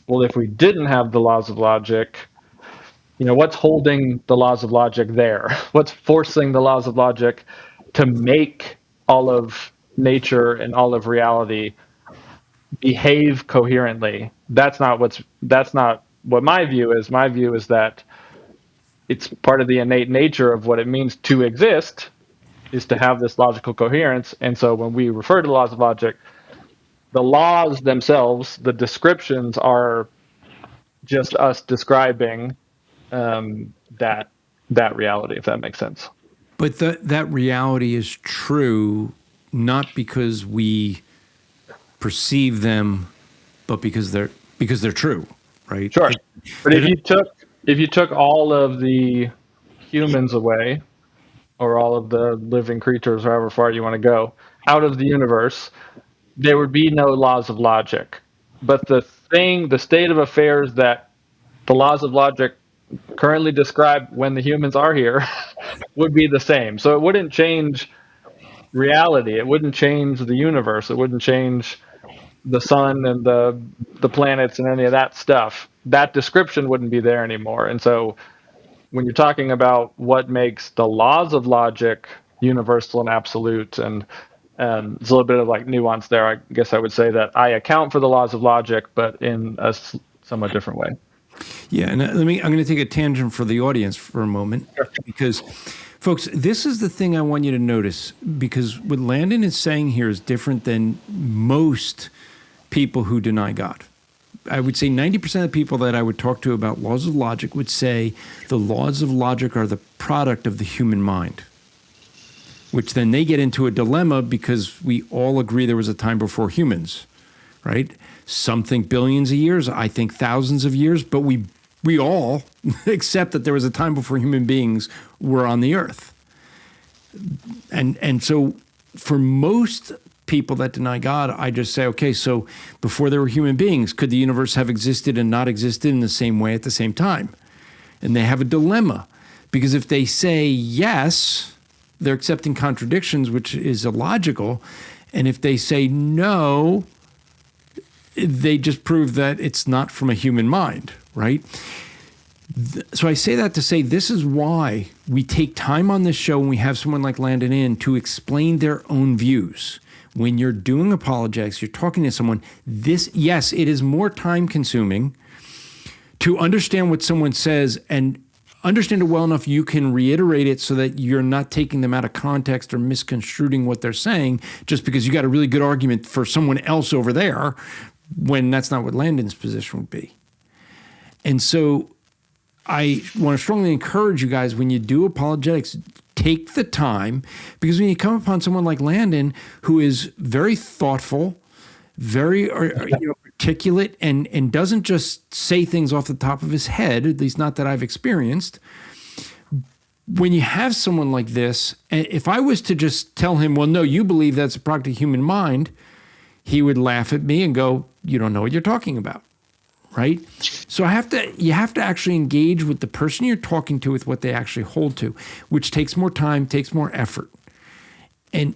well, if we didn't have the laws of logic, what's holding the laws of logic there? What's forcing the laws of logic to make all of nature and all of reality behave coherently? That's not what my view is. My view is that it's part of the innate nature of what it means to exist is to have this logical coherence. And so when we refer to the laws of logic, the laws themselves, the descriptions are just us describing that reality, if that makes sense. But that reality is true not because we perceive them, but because they're true, right? Sure. But if you took all of the humans away, or all of the living creatures, however far you want to go, out of the universe, there would be no laws of logic. But the state of affairs that the laws of logic currently describe when the humans are here would be the same. So it wouldn't change reality. It wouldn't change the universe. It wouldn't change the sun and the planets and any of that stuff. That description wouldn't be there anymore. And so when you're talking about what makes the laws of logic universal and absolute, and there's a little bit of like nuance there, I guess I would say that I account for the laws of logic, but in a somewhat different way. Yeah, and I'm going to take a tangent for the audience for a moment, because, folks, this is the thing I want you to notice, because what Landon is saying here is different than most people who deny God. I would say 90% of the people that I would talk to about laws of logic would say the laws of logic are the product of the human mind, which then they get into a dilemma because we all agree there was a time before humans, right? Some think billions of years, I think thousands of years, but we all accept that there was a time before human beings were on the earth. And so for most people that deny God, I just say, okay, so before there were human beings, could the universe have existed and not existed in the same way at the same time? And they have a dilemma, because if they say yes, they're accepting contradictions, which is illogical. And if they say no, they just prove that it's not from a human mind, right? So I say that to say this is why we take time on this show when we have someone like Landon in to explain their own views. When you're doing apologetics, you're talking to someone, yes, it is more time consuming to understand what someone says and understand it well enough you can reiterate it so that you're not taking them out of context or misconstruing what they're saying just because you got a really good argument for someone else over there, when that's not what Landon's position would be. And so I want to strongly encourage you guys, when you do apologetics, take the time, because when you come upon someone like Landon, who is very thoughtful, very articulate, and doesn't just say things off the top of his head, at least not that I've experienced. When you have someone like this, if I was to just tell him, well, no, you believe that's a product of human mind, he would laugh at me and go, you don't know what you're talking about, right? So you have to actually engage with the person you're talking to with what they actually hold to, which takes more time, takes more effort,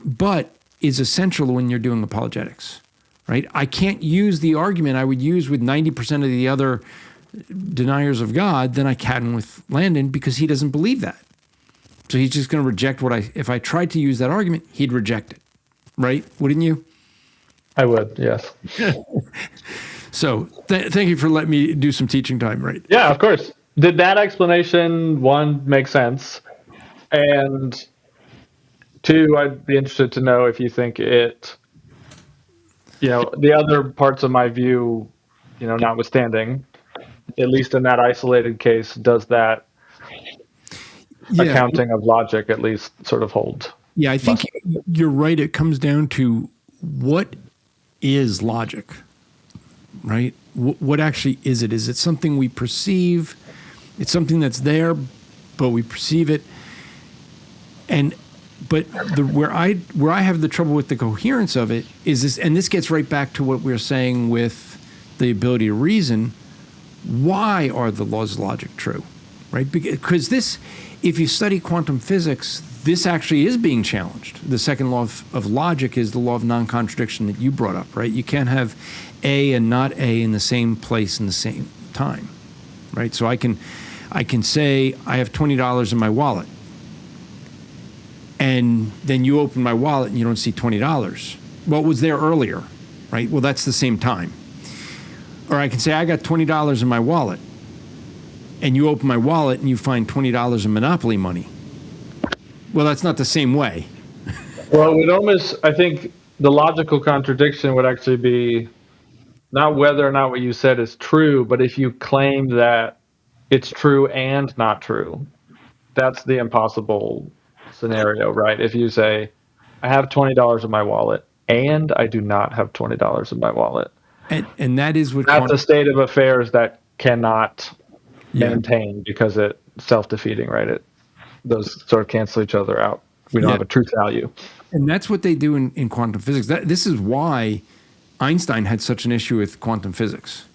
but is essential when you're doing apologetics, right? I can't use the argument I would use with 90% of the other deniers of God than I can with Landon, because he doesn't believe that. So he's just going to reject if I tried to use that argument, he'd reject it, right? Wouldn't you? I would, yes. So thank you for letting me do some teaching time, right? Yeah, of course. Did that explanation, one, make sense? And two, I'd be interested to know if you think it, the other parts of my view, notwithstanding, at least in that isolated case, does that accounting of logic at least sort of hold? Yeah, I think you're right. It comes down to what is logic, right? What actually is it? Is it something we perceive? It's something that's there, but we perceive it. But where I have the trouble with the coherence of it is this, and this gets right back to what we were saying with the ability to reason. Why are the laws of logic true, right? Because if you study quantum physics, this actually is being challenged. The second law of logic is the law of non-contradiction that you brought up, right? You can't have A and not A in the same place in the same time, right? So I can say I have $20 in my wallet, and then you open my wallet and you don't see $20. Well, it was there earlier, right? Well, that's the same time. Or I can say I got $20 in my wallet, and you open my wallet and you find $20 in Monopoly money. Well, that's not the same way. Well, I think the logical contradiction would actually be not whether or not what you said is true, but if you claim that it's true and not true. That's the impossible scenario, right? If you say, I have $20 in my wallet and I do not have $20 in my wallet. And that is what that's a state of affairs that cannot maintain because it's self-defeating, right? Those sort of cancel each other out. We don't have a truth value. And that's what they do in quantum physics. This is why Einstein had such an issue with quantum physics.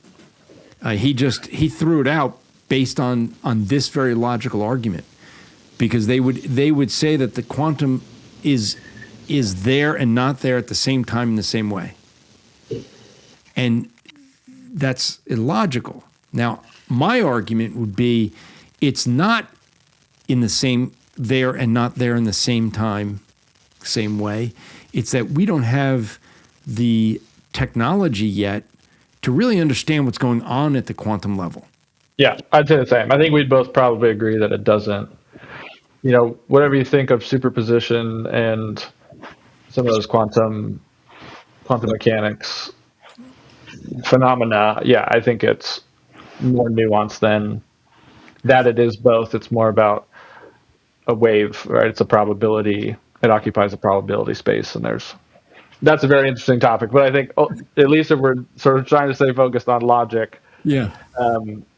He threw it out based on this very logical argument, because they would say that the quantum is there and not there at the same time in the same way. And that's illogical. Now, my argument would be it's not in the same there and not there in the same time, same way. It's that we don't have the technology yet to really understand what's going on at the quantum level. Yeah, I'd say the same. I think we'd both probably agree that it doesn't, whatever you think of superposition and some of those quantum mechanics phenomena, I think it's more nuanced than that. It is both. It's more about a wave, right? It's a probability. It occupies a probability space, and that's a very interesting topic. But I think, at least if we're sort of trying to stay focused on logic, I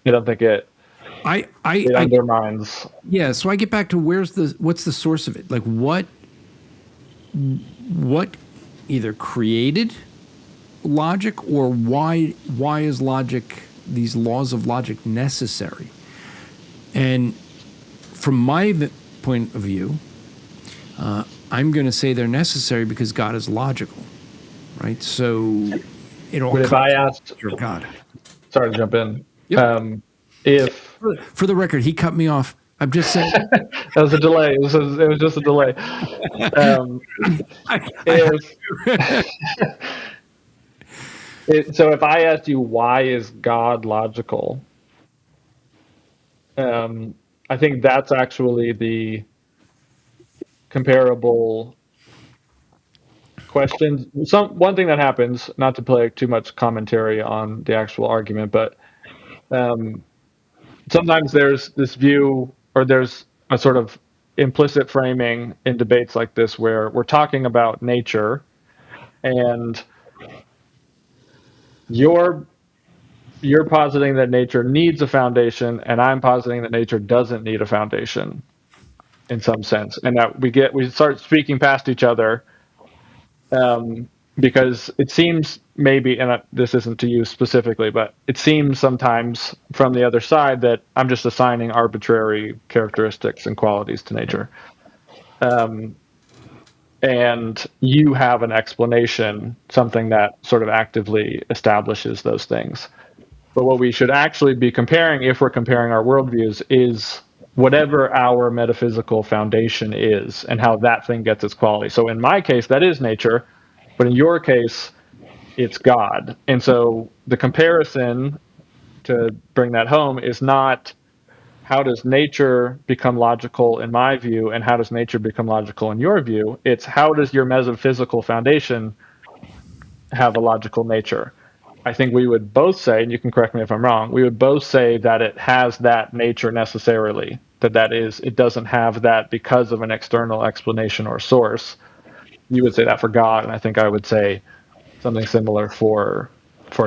don't think it undermines. Yeah, so I get back to what's the source of it? Like what either created logic, or why is logic, these laws of logic, necessary? And from my point of view, I'm going to say they're necessary because God is logical, right? So it all comes from God. Sorry to jump in. Yep. For the record, he cut me off. I'm just saying. That was a delay. It was just a delay. So if I asked you, why is God logical? I think that's actually the comparable question. One thing that happens, not to play too much commentary on the actual argument, but sometimes there's this view, or there's a sort of implicit framing in debates like this where we're talking about nature, and you're positing that nature needs a foundation, and I'm positing that nature doesn't need a foundation in some sense, and that we start speaking past each other, because it seems maybe, and this isn't to you specifically, but it seems sometimes from the other side that I'm just assigning arbitrary characteristics and qualities to nature, and you have an explanation, something that sort of actively establishes those things. But what we should actually be comparing, if we're comparing our worldviews, is whatever our metaphysical foundation is and how that thing gets its quality. So in my case, that is nature, but in your case, it's God. And so the comparison, to bring that home, is not how does nature become logical in my view and how does nature become logical in your view. It's how does your metaphysical foundation have a logical nature. I think we would both say, and you can correct me if I'm wrong, we would both say that it has that nature necessarily, that is, it doesn't have that because of an external explanation or source. You would say that for God, and I think I would say something similar for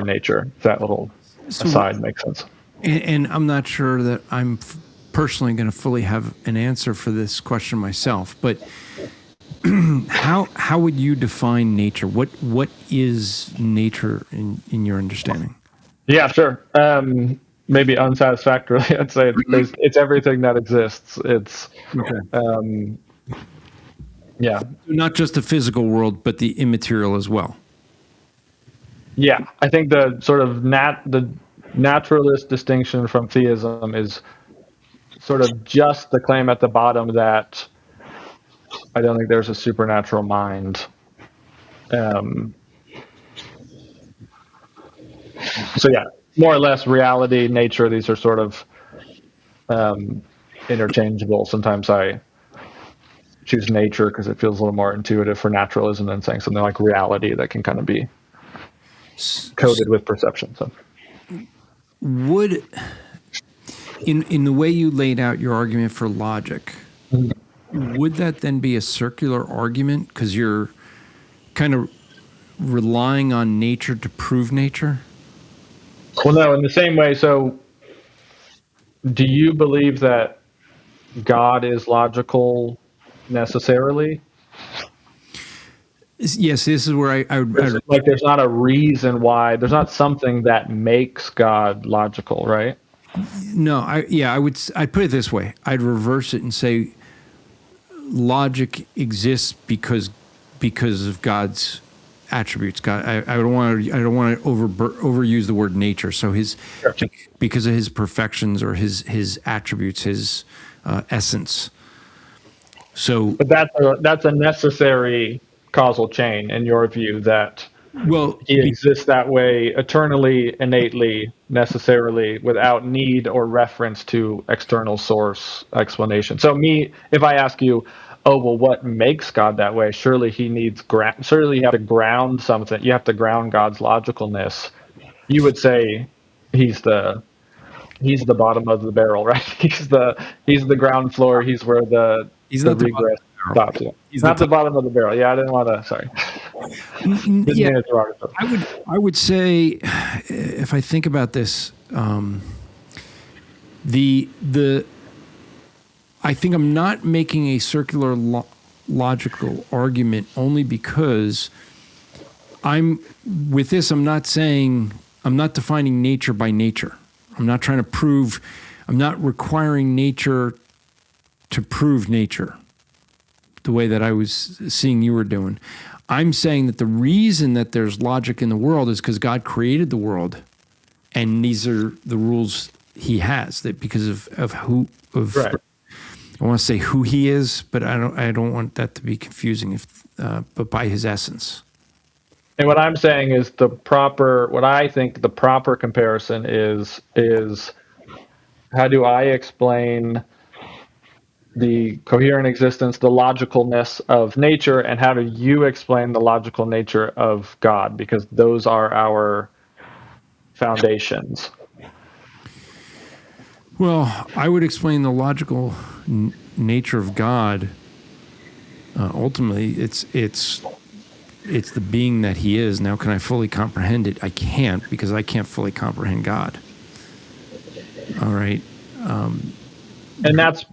nature. If that little aside makes sense. And I'm not sure that I'm personally going to fully have an answer for this question myself, but how would you define nature? What is nature in your understanding? Yeah, sure. Maybe unsatisfactorily, I'd say it's everything that exists. It's not just the physical world, but the immaterial as well. Yeah, I think the sort of the naturalist distinction from theism is sort of just the claim at the bottom that I don't think there's a supernatural mind. So yeah, more or less reality, nature, these are sort of interchangeable. Sometimes I choose nature because it feels a little more intuitive for naturalism than saying something like reality that can kind of be coded with perception. So in the way you laid out your argument for logic, would that then be a circular argument because you're kind of relying on nature to prove nature? Well, no, in the same way. So, do you believe that God is logical necessarily? Yes, this is where I would Like, there's not a reason why. There's not something that makes God logical, right? no, I'd put it this way. I'd reverse it and say logic exists because of God's attributes. God, I don't want to overuse the word nature. So because of his perfections or his attributes, his essence. So, But that's a necessary causal chain in your view, that he exists that way eternally, innately, necessarily, without need or reference to external source explanation. So if I ask you, oh, well, what makes God that way? Surely he needs surely you have to ground something. You have to ground God's logicalness. You would say he's the bottom of the barrel, right? He's the ground floor. He's where the regress stops. Yeah. He's not the bottom of the barrel. Yeah, I didn't want to. Sorry. Yeah, I would say, if I think about this, I think I'm not making a circular logical argument only because I'm not defining nature by nature. I'm not trying to prove, I'm not requiring nature to prove nature the way that I was seeing you were doing. I'm saying that the reason that there's logic in the world is because God created the world, and these are the rules he has, that because of who, right. I want to say who he is, but I don't want that to be confusing, but by his essence. And what I'm saying is what I think the proper comparison is how do I explain the coherent existence, the logicalness of nature, and how do you explain the logical nature of God? Because those are our foundations. Well, I would explain the logical nature of God. Ultimately, it's the being that he is. Now, can I fully comprehend it? I can't, because I can't fully comprehend God. All right. And that's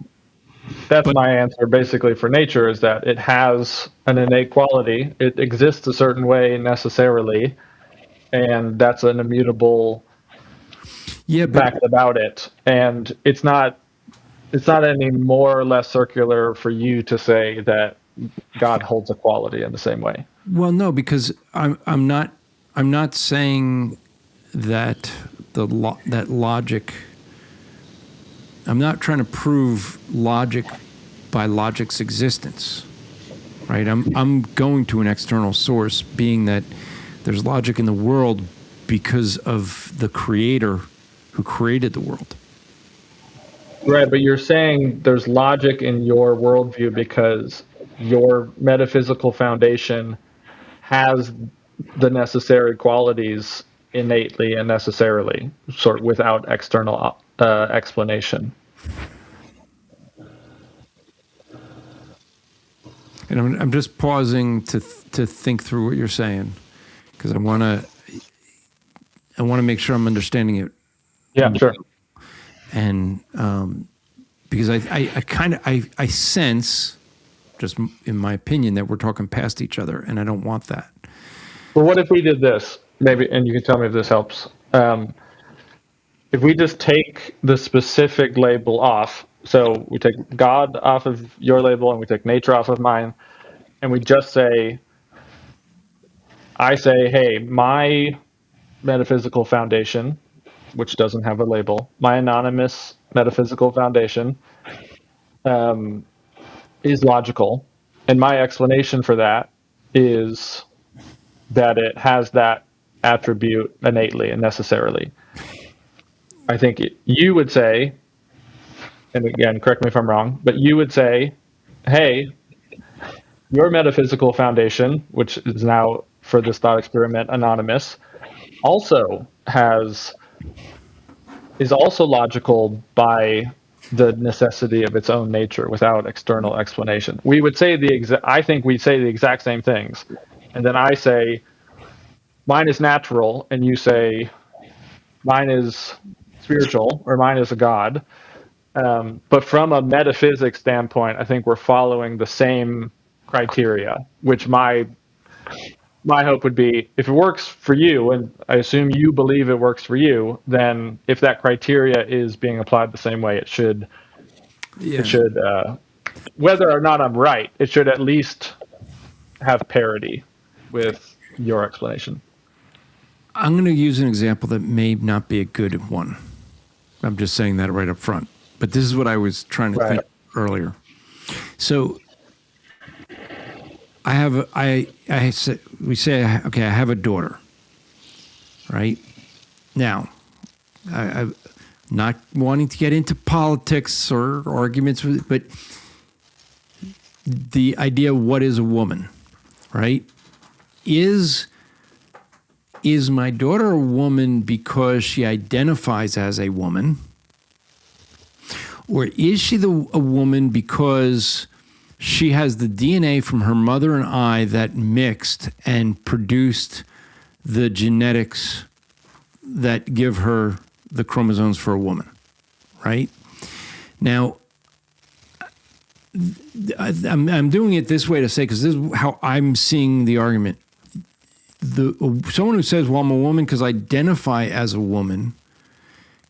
my answer basically for nature, is that it has an innate quality. It exists a certain way necessarily, and that's an immutable fact about it. And it's not any more or less circular for you to say that God holds a quality in the same way. Well, no, because I'm not saying that that logic. I'm not trying to prove logic by logic's existence, right? I'm going to an external source, being that there's logic in the world because of the creator who created the world. Right, but you're saying there's logic in your worldview because your metaphysical foundation has the necessary qualities innately and necessarily, sort of without external explanation. And I'm just pausing to think through what you're saying, because I want to make sure I'm understanding it. Yeah, sure. And because I sense, just in my opinion, that we're talking past each other, and I don't want that. Well, what if we did this? Maybe, and you can tell me if this helps. If we just take the specific label off, so we take God off of your label and we take nature off of mine, and we just say, I say, hey, my metaphysical foundation, which doesn't have a label, my anonymous metaphysical foundation is logical, and my explanation for that is that it has that attribute innately and necessarily. I think you would say, and again, correct me if I'm wrong, but you would say, hey, your metaphysical foundation, which is now, for this thought experiment, anonymous, also has is also logical by the necessity of its own nature without external explanation. We would say I think we say the exact same things. And then I say, mine is natural, and you say, mine is spiritual, or mine is a God. But from a metaphysics standpoint, I think we're following the same criteria, which my hope would be, if it works for you, and I assume you believe it works for you, then if that criteria is being applied the same way, it should, whether or not I'm right, it should at least have parity with your explanation. I'm going to use an example that may not be a good one. I'm just saying that right up front. But this is what I was trying to think earlier. So I have I have a daughter, right? Now, I'm not wanting to get into politics or arguments, but the idea of what is a woman, right? Is my daughter a woman because she identifies as a woman? Or is she a woman because she has the DNA from her mother and I that mixed and produced the genetics that give her the chromosomes for a woman, right? Now, I'm doing it this way to say, because this is how I'm seeing the argument. Someone who says, well, I'm a woman because I identify as a woman,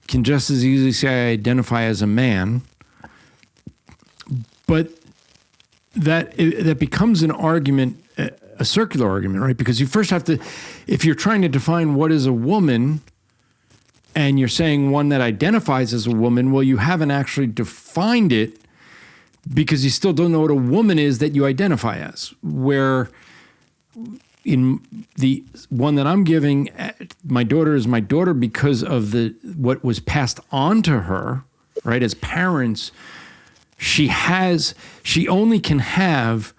can just as easily say I identify as a man. But that becomes an argument, a circular argument, right? Because you first have to, if you're trying to define what is a woman, and you're saying one that identifies as a woman, well, you haven't actually defined it, because you still don't know what a woman is that you identify as. Where in the one that I'm giving, my daughter is my daughter because of what was passed on to her, right? As parents, she only can have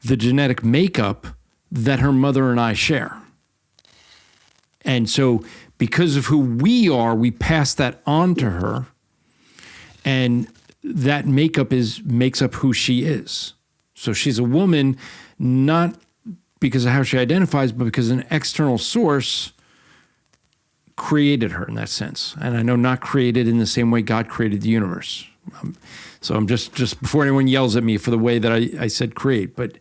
the genetic makeup that her mother and I share. And so because of who we are, we pass that on to her, and that makeup makes up who she is. So she's a woman, not because of how she identifies, but because an external source created her in that sense. And I know not created in the same way God created the universe. So I'm just before anyone yells at me for the way that I said create, but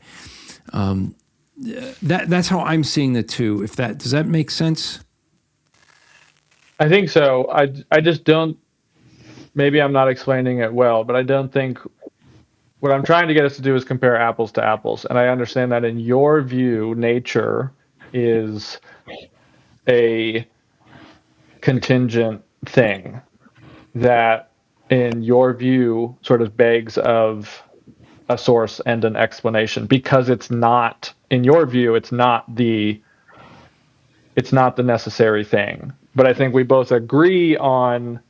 that's how I'm seeing the two. Does that make sense? I think so. I just don't, maybe I'm not explaining it well, but I don't think, what I'm trying to get us to do is compare apples to apples. And I understand that in your view, nature is a contingent thing that in your view sort of begs of a source and an explanation, because it's not, in your view, it's not the necessary thing. But I think we both agree on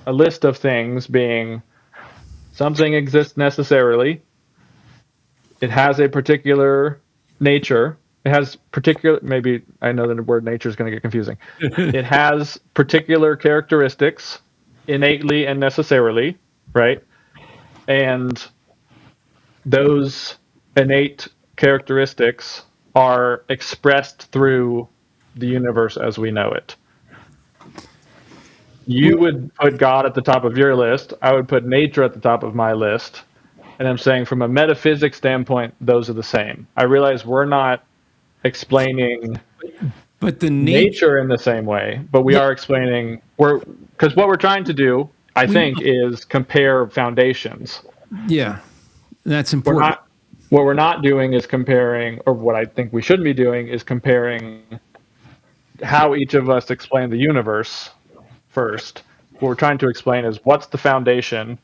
a list of things being, something exists necessarily. It has a particular nature. It has particular, maybe I know that the word nature is going to get confusing. It has particular characteristics innately and necessarily, right? And those innate characteristics are expressed through the universe as we know it. You would put God at the top of your list. I would put nature at the top of my list. And I'm saying from a metaphysics standpoint, those are the same. I realize we're not explaining the nature in the same way, but we are explaining, because what we're trying to do, I think, is compare foundations. Yeah, that's important. What we're not doing is comparing, or what I think we shouldn't be doing is comparing how each of us explain the universe first. What we're trying to explain is what's the foundation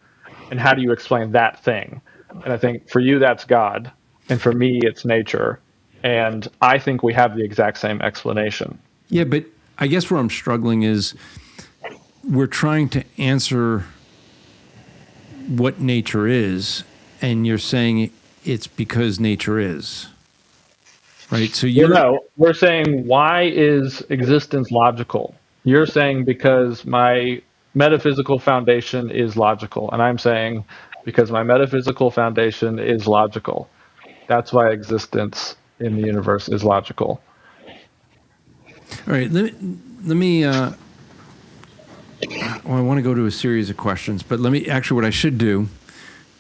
and how do you explain that thing. And I think for you, that's God. And for me, it's nature. And I think we have the exact same explanation. Yeah, but I guess where I'm struggling is we're trying to answer what nature is, and you're saying it's because nature is. Right? So we're saying, why is existence logical? You're saying because my metaphysical foundation is logical. And I'm saying, because my metaphysical foundation is logical, that's why existence in the universe is logical. All right, let me well, I want to go to a series of questions, but what I should do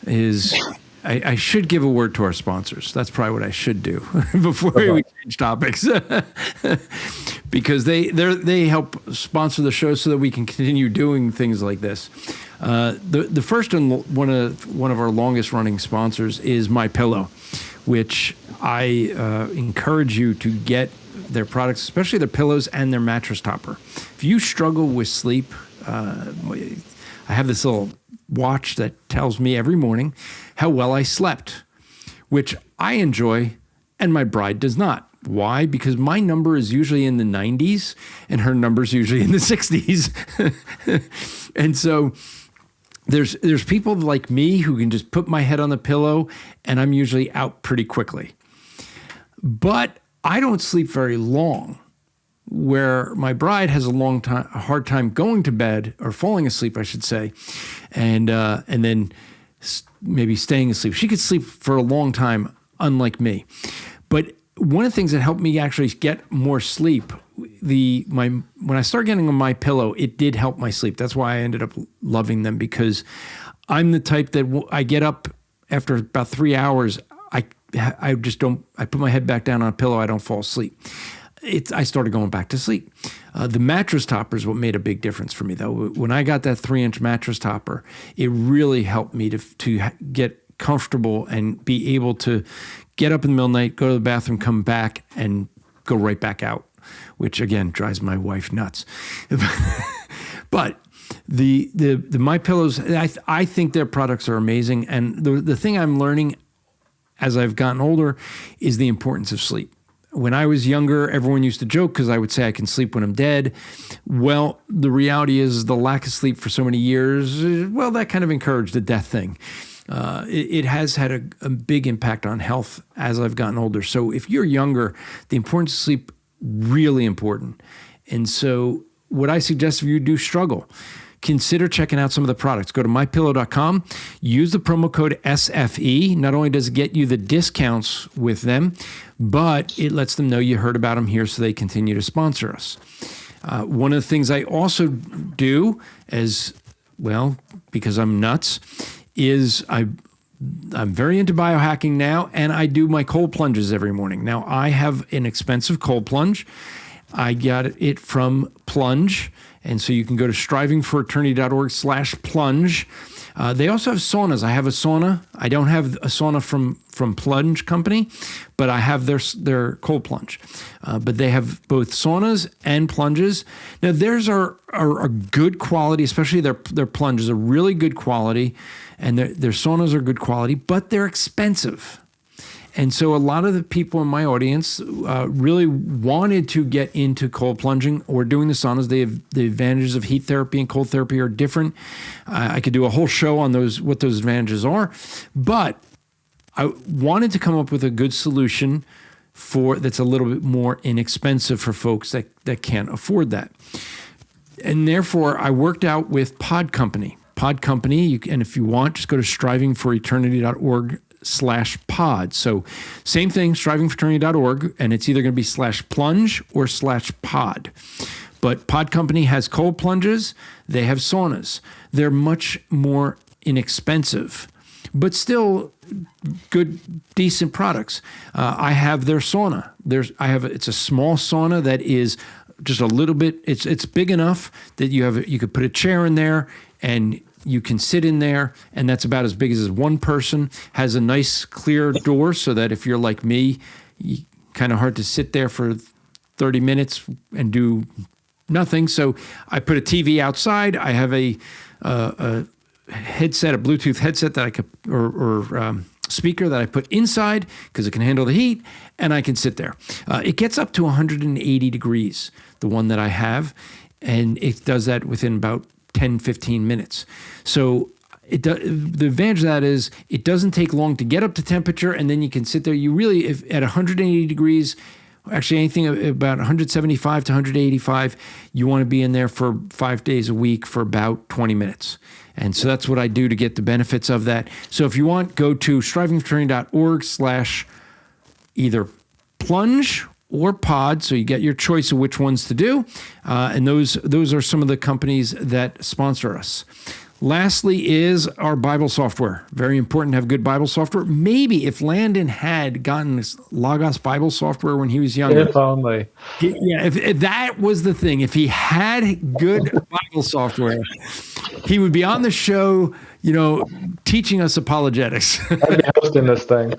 is I should give a word to our sponsors. That's probably what I should do before we change topics, because they help sponsor the show so that we can continue doing things like this. The first and one of our longest running sponsors is MyPillow, which I encourage you to get their products, especially their pillows and their mattress topper. If you struggle with sleep, I have this little watch that tells me every morning how well I slept, which I enjoy and my bride does not. Why? Because my number is usually in the 90s and her number is usually in the 60s. And so there's people like me who can just put my head on the pillow and I'm usually out pretty quickly. But I don't sleep very long, where my bride has a hard time going to bed, or falling asleep, I should say, and then maybe staying asleep. She could sleep for a long time, unlike me. But one of the things that helped me actually get more sleep, when I started getting on MyPillow, it did help my sleep. That's why I ended up loving them, because I'm the type that I get up after about 3 hours. I just don't. I put my head back down on a pillow. I don't fall asleep. I started going back to sleep. The mattress topper is what made a big difference for me, though. When I got that 3-inch mattress topper, it really helped me to get comfortable and be able to get up in the middle of the night, go to the bathroom, come back, and go right back out, which again drives my wife nuts. But the MyPillows, I think their products are amazing, and the thing I'm learning as I've gotten older is the importance of sleep. When I was younger, everyone used to joke because I would say I can sleep when I'm dead. Well, the reality is the lack of sleep for so many years, well, that kind of encouraged the death thing. It has had a big impact on health as I've gotten older. So if you're younger, the importance of sleep, really important. And so what I suggest if you do struggle, consider checking out some of the products. Go to mypillow.com, use the promo code SFE. Not only does it get you the discounts with them, but it lets them know you heard about them here so they continue to sponsor us. One of the things I also do, as well, because I'm nuts, is I'm very into biohacking now, and I do my cold plunges every morning. Now, I have an expensive cold plunge. I got it from Plunge. And so you can go to strivingforeternity.org/plunge. They also have saunas. I have a sauna. I don't have a sauna from Plunge Company, but I have their cold plunge. But they have both saunas and plunges. Now theirs are good quality, especially their plunges are really good quality, and their saunas are good quality, but they're expensive. And so a lot of the people in my audience really wanted to get into cold plunging or doing the saunas. The advantages of heat therapy and cold therapy are different. I could do a whole show on what those advantages are. But I wanted to come up with a good solution that's a little bit more inexpensive for folks that can't afford that. And therefore, I worked out with Pod Company. Pod Company, and if you want, just go to strivingforeternity.org/pod. So same thing, strivingforeternity.org, and it's either going to be /plunge or /pod. But Pod Company has cold plunges. They have saunas. They're much more inexpensive, but still good, decent products. I have their sauna. It's a small sauna that is just a little bit. It's big enough that you could put a chair in there and you can sit in there, and that's about as big as one person. Has a nice clear door so that if you're like me, kind of hard to sit there for 30 minutes and do nothing. So I put a TV outside. I have a headset, a Bluetooth headset that I could, or speaker that I put inside because it can handle the heat, and I can sit there. It gets up to 180 degrees, the one that I have, and it does that within about 10, 15 minutes. So the advantage of that is it doesn't take long to get up to temperature, and then you can sit there. You really, if at 180 degrees, Actually, anything about 175 to 185, you want to be in there for 5 days a week for about 20 minutes. And so that's what I do to get the benefits of that. So if you want, go to strivingfraternity.org/either plunge or pod, so you get your choice of which ones to do. And those are some of the companies that sponsor us. Lastly is our Bible software. Very important to have good Bible software. Maybe if Landon had gotten this Logos Bible software when he was younger. If only. If that was the thing, if he had good Bible software, he would be on the show, teaching us apologetics. I'd be hosting this thing.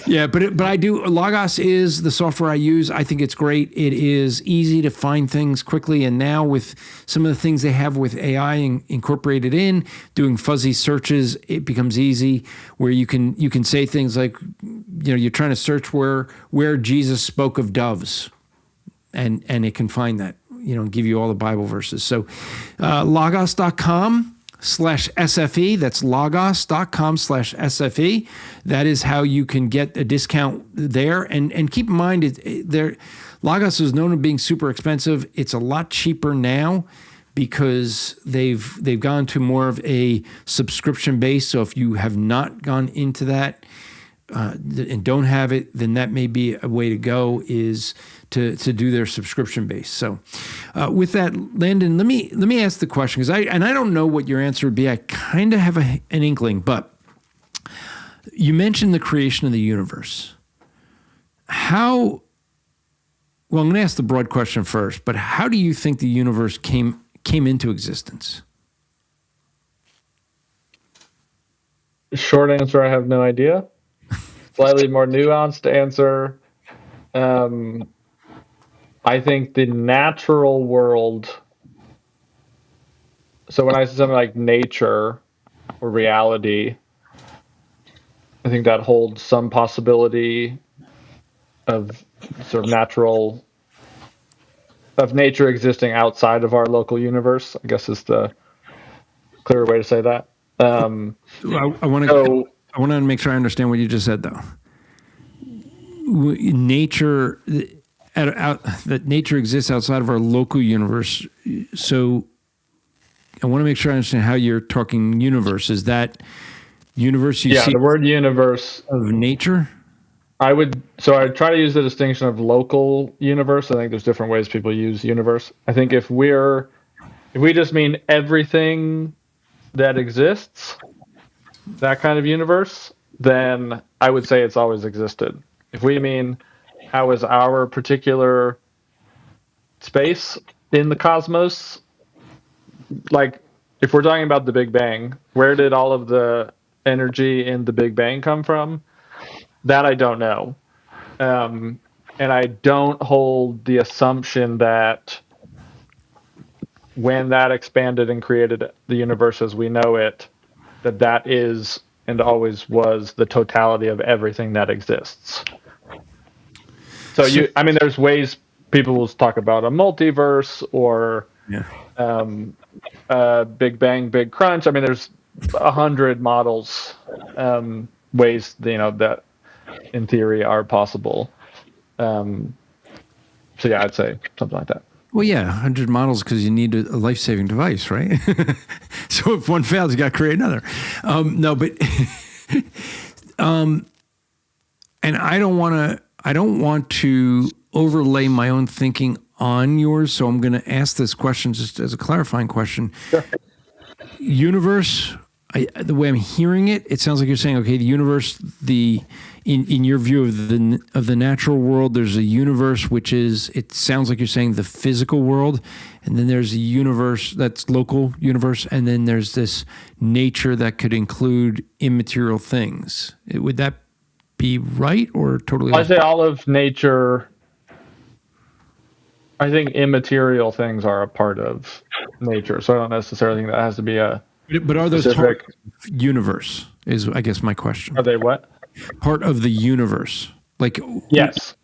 Yeah, but I do. Logos is the software I use. I think it's great. It is easy to find things quickly, and now with some of the things they have with AI incorporated in, doing fuzzy searches, it becomes easy. Where you can say things like, you're trying to search where Jesus spoke of doves, and it can find that, give you all the Bible verses. So, logos.com/SFE. That's logos.com/SFE. That is how you can get a discount there. And keep in mind, Logos is known as being super expensive. It's a lot cheaper now because they've gone to more of a subscription base. So if you have not gone into that and don't have it, then that may be a way to go, is to do their subscription base. So with that, Landon, let me ask the question, because I don't know what your answer would be. I kind of have an inkling, but you mentioned the creation of the universe. Well, I'm going to ask the broad question first, but how do you think the universe came into existence? Short answer, I have no idea. Slightly more nuanced answer. I think the natural world, so when I say something like nature or reality, I think that holds some possibility of sort of nature existing outside of our local universe, I guess is the clearer way to say that. I want to make sure I understand what you just said, though. Nature, that nature exists outside of our local universe. So I want to make sure I understand how you're talking universe. Is that universe you see? Yeah, the word universe of nature? I try to use the distinction of local universe. I think there's different ways people use universe. I think if we just mean everything that exists, that kind of universe, then I would say it's always existed. If we mean how is our particular space in the cosmos, like if we're talking about the Big Bang, where did all of the energy in the Big Bang come from? That I don't know. And I don't hold the assumption that when that expanded and created the universe as we know it, that is and always was the totality of everything that exists. So there's ways people will talk about a multiverse or Big Bang, Big Crunch. I mean, there's 100 models, ways that in theory are possible. So yeah, I'd say something like that. Well, yeah, 100 models because you need a life-saving device, right? So if one fails, you got to create another. And I don't want to overlay my own thinking on yours, so I'm going to ask this question just as a clarifying question. Sure. Universe, the way I'm hearing it, it sounds like you're saying, okay, the universe, in your view of the natural world, there's a universe which is, it sounds like you're saying the physical world, and then there's a universe that's local universe, and then there's this nature that could include immaterial things. Would that be right or totally? I say all of nature. I think immaterial things are a part of nature, so I don't necessarily think that has to be a. But are those specific part of universe? Is I guess my question. Are they what? Part of the universe, like yes.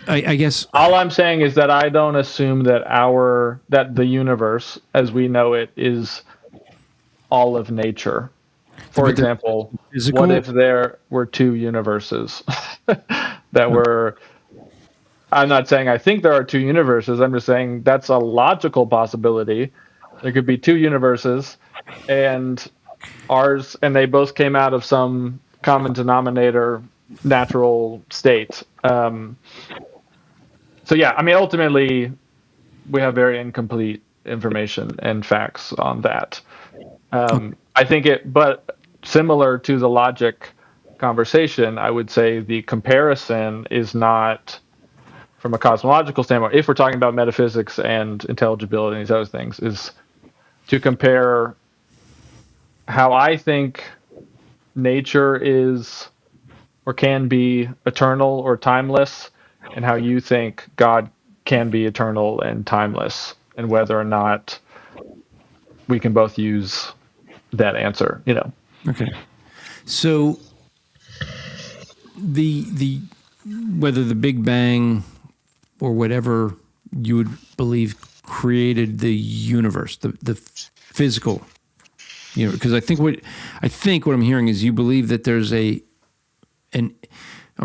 I guess all I'm saying is that I don't assume that the universe as we know it is all of nature. For example, what if there were two universes? that were. I'm not saying I think there are two universes. I'm just saying that's a logical possibility. There could be two universes, and ours, and they both came out of some common denominator natural state. So yeah, I mean, ultimately, we have very incomplete information and facts on that. I think but similar to the logic conversation, I would say the comparison is not from a cosmological standpoint. If we're talking about metaphysics and intelligibility and these other things, is to compare how I think nature is or can be eternal or timeless, and how you think God can be eternal and timeless, and whether or not we can both use that answer, Okay. So the whether the Big Bang or whatever you would believe created the universe, the physical, because I think what I'm hearing is you believe that there's I'm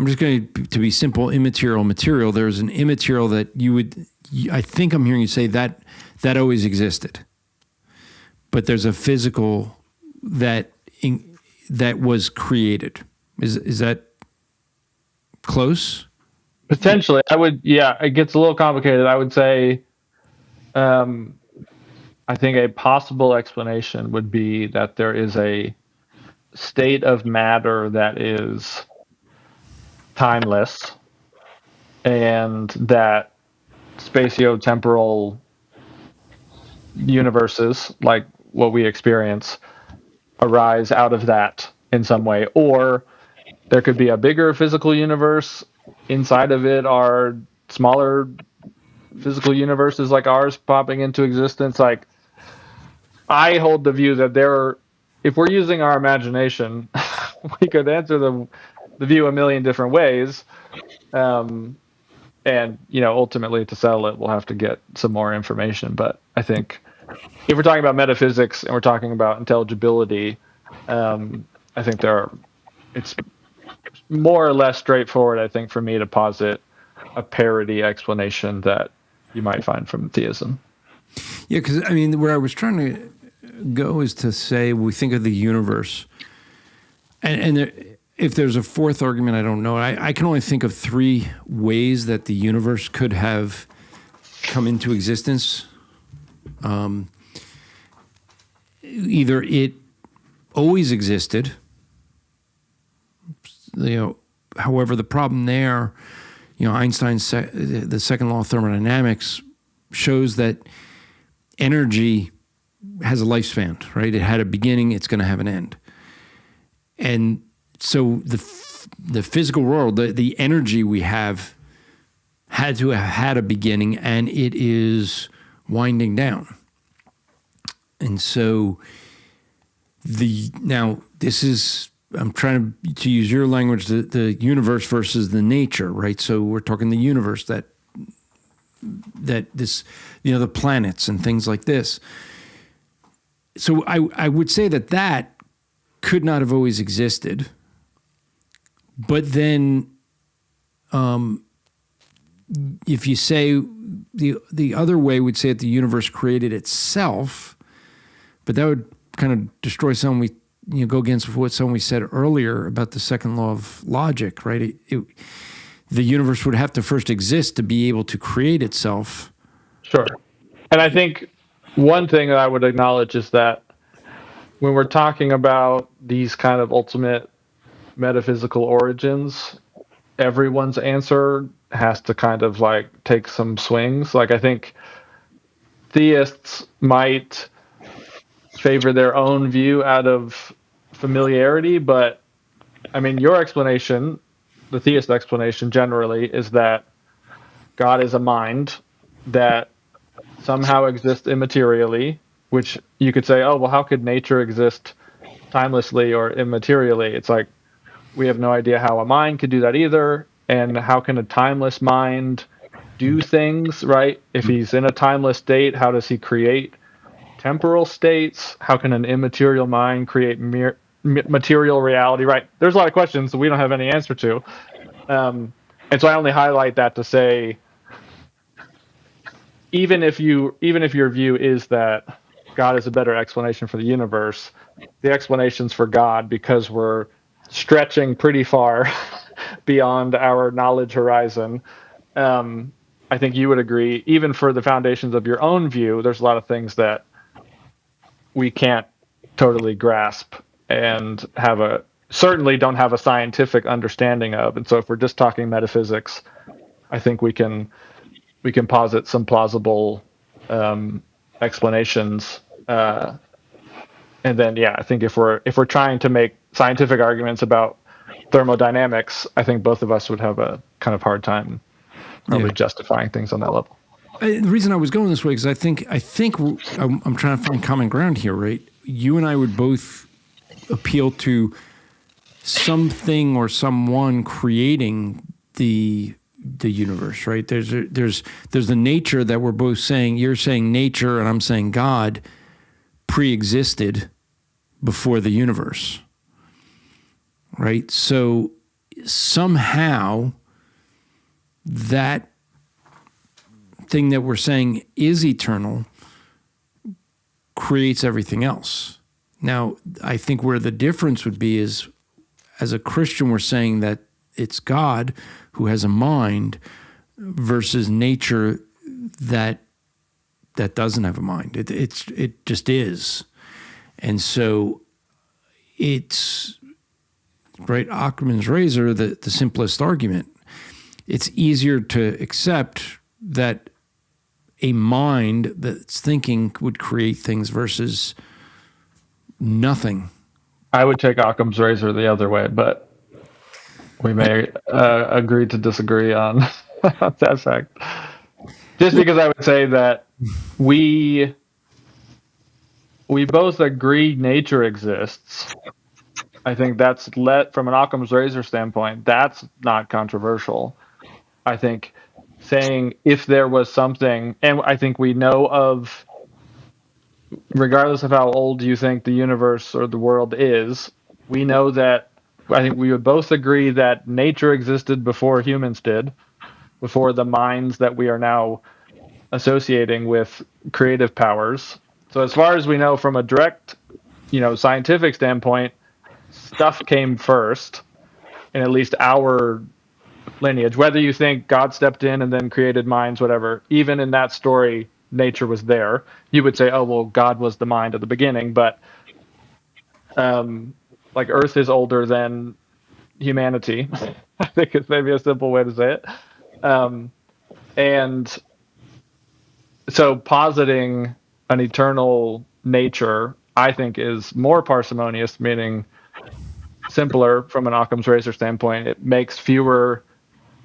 just going to be simple, immaterial material. There's an immaterial that I think I'm hearing you say that always existed, but there's a physical that was created. Is that close? Potentially. It gets a little complicated. I would say, I think a possible explanation would be that there is a state of matter that is timeless, and that spatio-temporal universes, like what we experience, arise out of that in some way. Or there could be a bigger physical universe. Inside of it are smaller physical universes like ours popping into existence. Like, I hold the view that if we're using our imagination, we could answer the view a million different ways. And, ultimately to settle it, we'll have to get some more information. But I think if we're talking about metaphysics and we're talking about intelligibility, I think it's more or less straightforward, I think, for me to posit a parity explanation that you might find from theism. Yeah, because, where I was trying to go is to say we think of the universe. And if there's a fourth argument, I don't know. I can only think of three ways that the universe could have come into existence. Either it always existed, however, the problem there, Einstein's the second law of thermodynamics shows that energy has a lifespan, right? It had a beginning, it's going to have an end. And so the physical world, the energy we have had to have had a beginning, and it is winding down. And so I'm trying to use your language, the universe versus the nature, right? So we're talking the universe that this, the planets and things like this. So I would say that could not have always existed. But then if you say the other way would say that the universe created itself, but that would kind of destroy something go against what something we said earlier about the second law of logic, right? The universe would have to first exist to be able to create itself. Sure. And I think one thing that I would acknowledge is that when we're talking about these kind of ultimate metaphysical origins, everyone's answer has to kind of take some swings. Like, I think theists might favor their own view out of familiarity, but your explanation, the theist explanation generally, is that God is a mind that somehow exists immaterially, which you could say, oh, well, how could nature exist timelessly or immaterially? It's like, we have no idea how a mind could do that either. And how can a timeless mind do things, right? If he's in a timeless state, how does he create temporal states? How can an immaterial mind create material reality, right? There's a lot of questions that we don't have any answer to. And so I only highlight that to say, even if your view is that God is a better explanation for the universe, the explanations for God, because we're stretching pretty far beyond our knowledge horizon, I think you would agree, even for the foundations of your own view, there's a lot of things that we can't totally grasp and certainly don't have a scientific understanding of. And so if we're just talking metaphysics, I think we can posit some plausible explanations. And then, I think if we're trying to make scientific arguments about thermodynamics, I think both of us would have a kind of hard time probably justifying things on that level. The reason I was going this way is I think I'm trying to find common ground here, right? You and I would both appeal to something or someone creating the universe, right? There's the nature that we're both saying. You're saying nature, and I'm saying God pre-existed before the universe, right? So somehow that thing that we're saying is eternal creates everything else. Now, I think where the difference would be is, as a Christian, we're saying that it's God who has a mind versus nature that doesn't have a mind. It just is. And so it's, right, Occam's razor, the simplest argument. It's easier to accept that a mind that's thinking would create things versus nothing. I would take Occam's razor the other way, but we may agree to disagree on that fact. Just because I would say that we both agree nature exists. I think that's from an Occam's razor standpoint, that's not controversial. I think saying if there was something, and I think we know of, regardless of how old you think the universe or the world is, we know that, I think we would both agree that nature existed before humans did, before the minds that we are now associating with creative powers. So as far as we know from a direct, scientific standpoint, stuff came first in at least our lineage. Whether you think God stepped in and then created minds, whatever, even in that story, nature was there. You would say, oh, well, God was the mind at the beginning, but like Earth is older than humanity. I think it's maybe a simple way to say it. And so positing an eternal nature, I think, is more parsimonious, meaning simpler from an Occam's razor standpoint. It makes fewer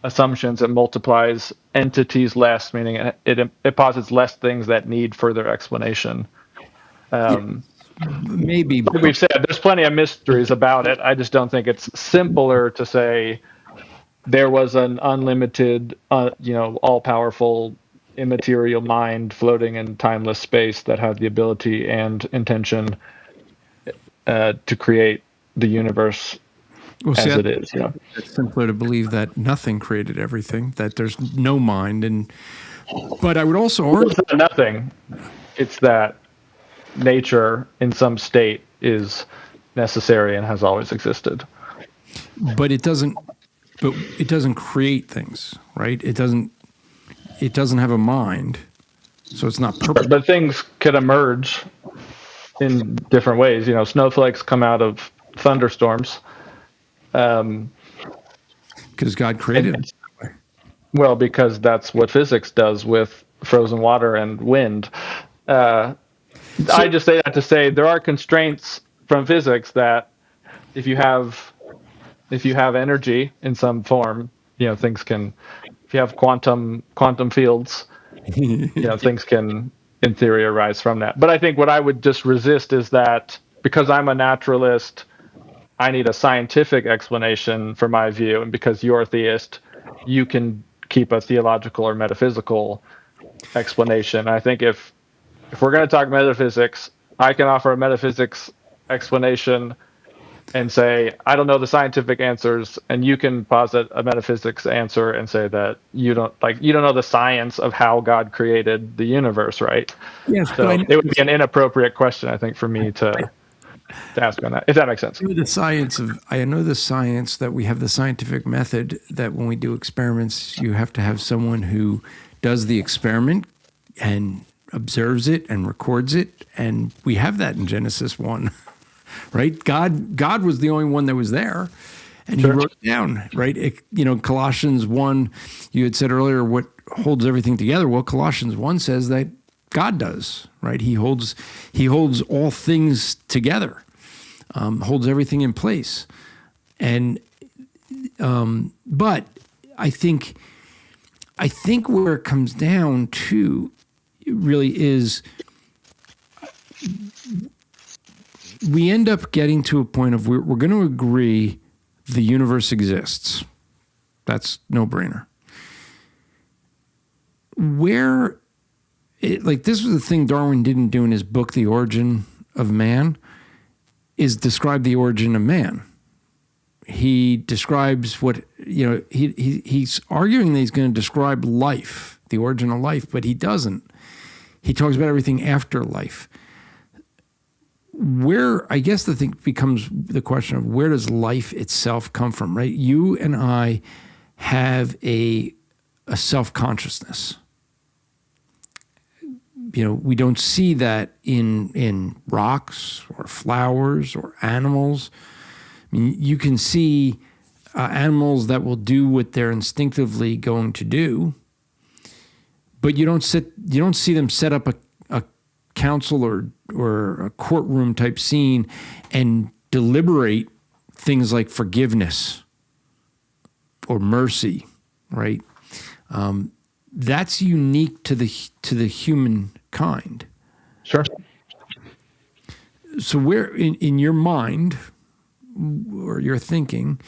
assumptions. It multiplies entities less, meaning it posits less things that need further explanation. Maybe. Like we've said, there's plenty of mysteries about it. I just don't think it's simpler to say there was an unlimited, all-powerful, immaterial mind floating in timeless space that had the ability and intention to create the universe as it is. It's simpler to believe that nothing created everything, that there's no mind. But I would also argue... It's not nothing. It's that nature in some state is necessary and has always existed. But it doesn't create things, right? It doesn't have a mind, so it's not purpose. But things could emerge in different ways. Snowflakes come out of thunderstorms. Because God created it. Well, because that's what physics does with frozen water and wind. I just say that to say there are constraints from physics that if you have energy in some form, things can. If you have quantum fields, things can, in theory, arise from that. But I think what I would just resist is that because I'm a naturalist, I need a scientific explanation for my view, and because you're a theist, you can keep a theological or metaphysical explanation. I think if we're going to talk metaphysics, I can offer a metaphysics explanation and say, I don't know the scientific answers, and you can posit a metaphysics answer and say that you don't know the science of how God created the universe, right? Yes, So it would be an inappropriate question, I think, for me to ask on that, if that makes sense. I know the science that we have the scientific method that when we do experiments, you have to have someone who does the experiment and observes it and records it, and we have that in Genesis 1. Right? God was the only one that was there, and he wrote it down, right? Colossians 1, you had said earlier, what holds everything together? Well, Colossians 1 says that God does, right? He holds all things together, holds everything in place. And, but I think where it comes down to really is we end up getting to a point of we're going to agree the universe exists. That's no brainer. This was the thing Darwin didn't do in his book, The Origin of Man, is describe the origin of man. He describes he's arguing that he's going to describe life, the origin of life, but he doesn't. He talks about everything after life. I guess the thing becomes the question of where does life itself come from, right? You and I have a self-consciousness. We don't see that in rocks or flowers or animals. I mean, you can see animals that will do what they're instinctively going to do, but you don't see them set up a council or a courtroom type scene and deliberate things like forgiveness or mercy, right? That's unique to the human kind. Sure. So where in your mind or your thinking,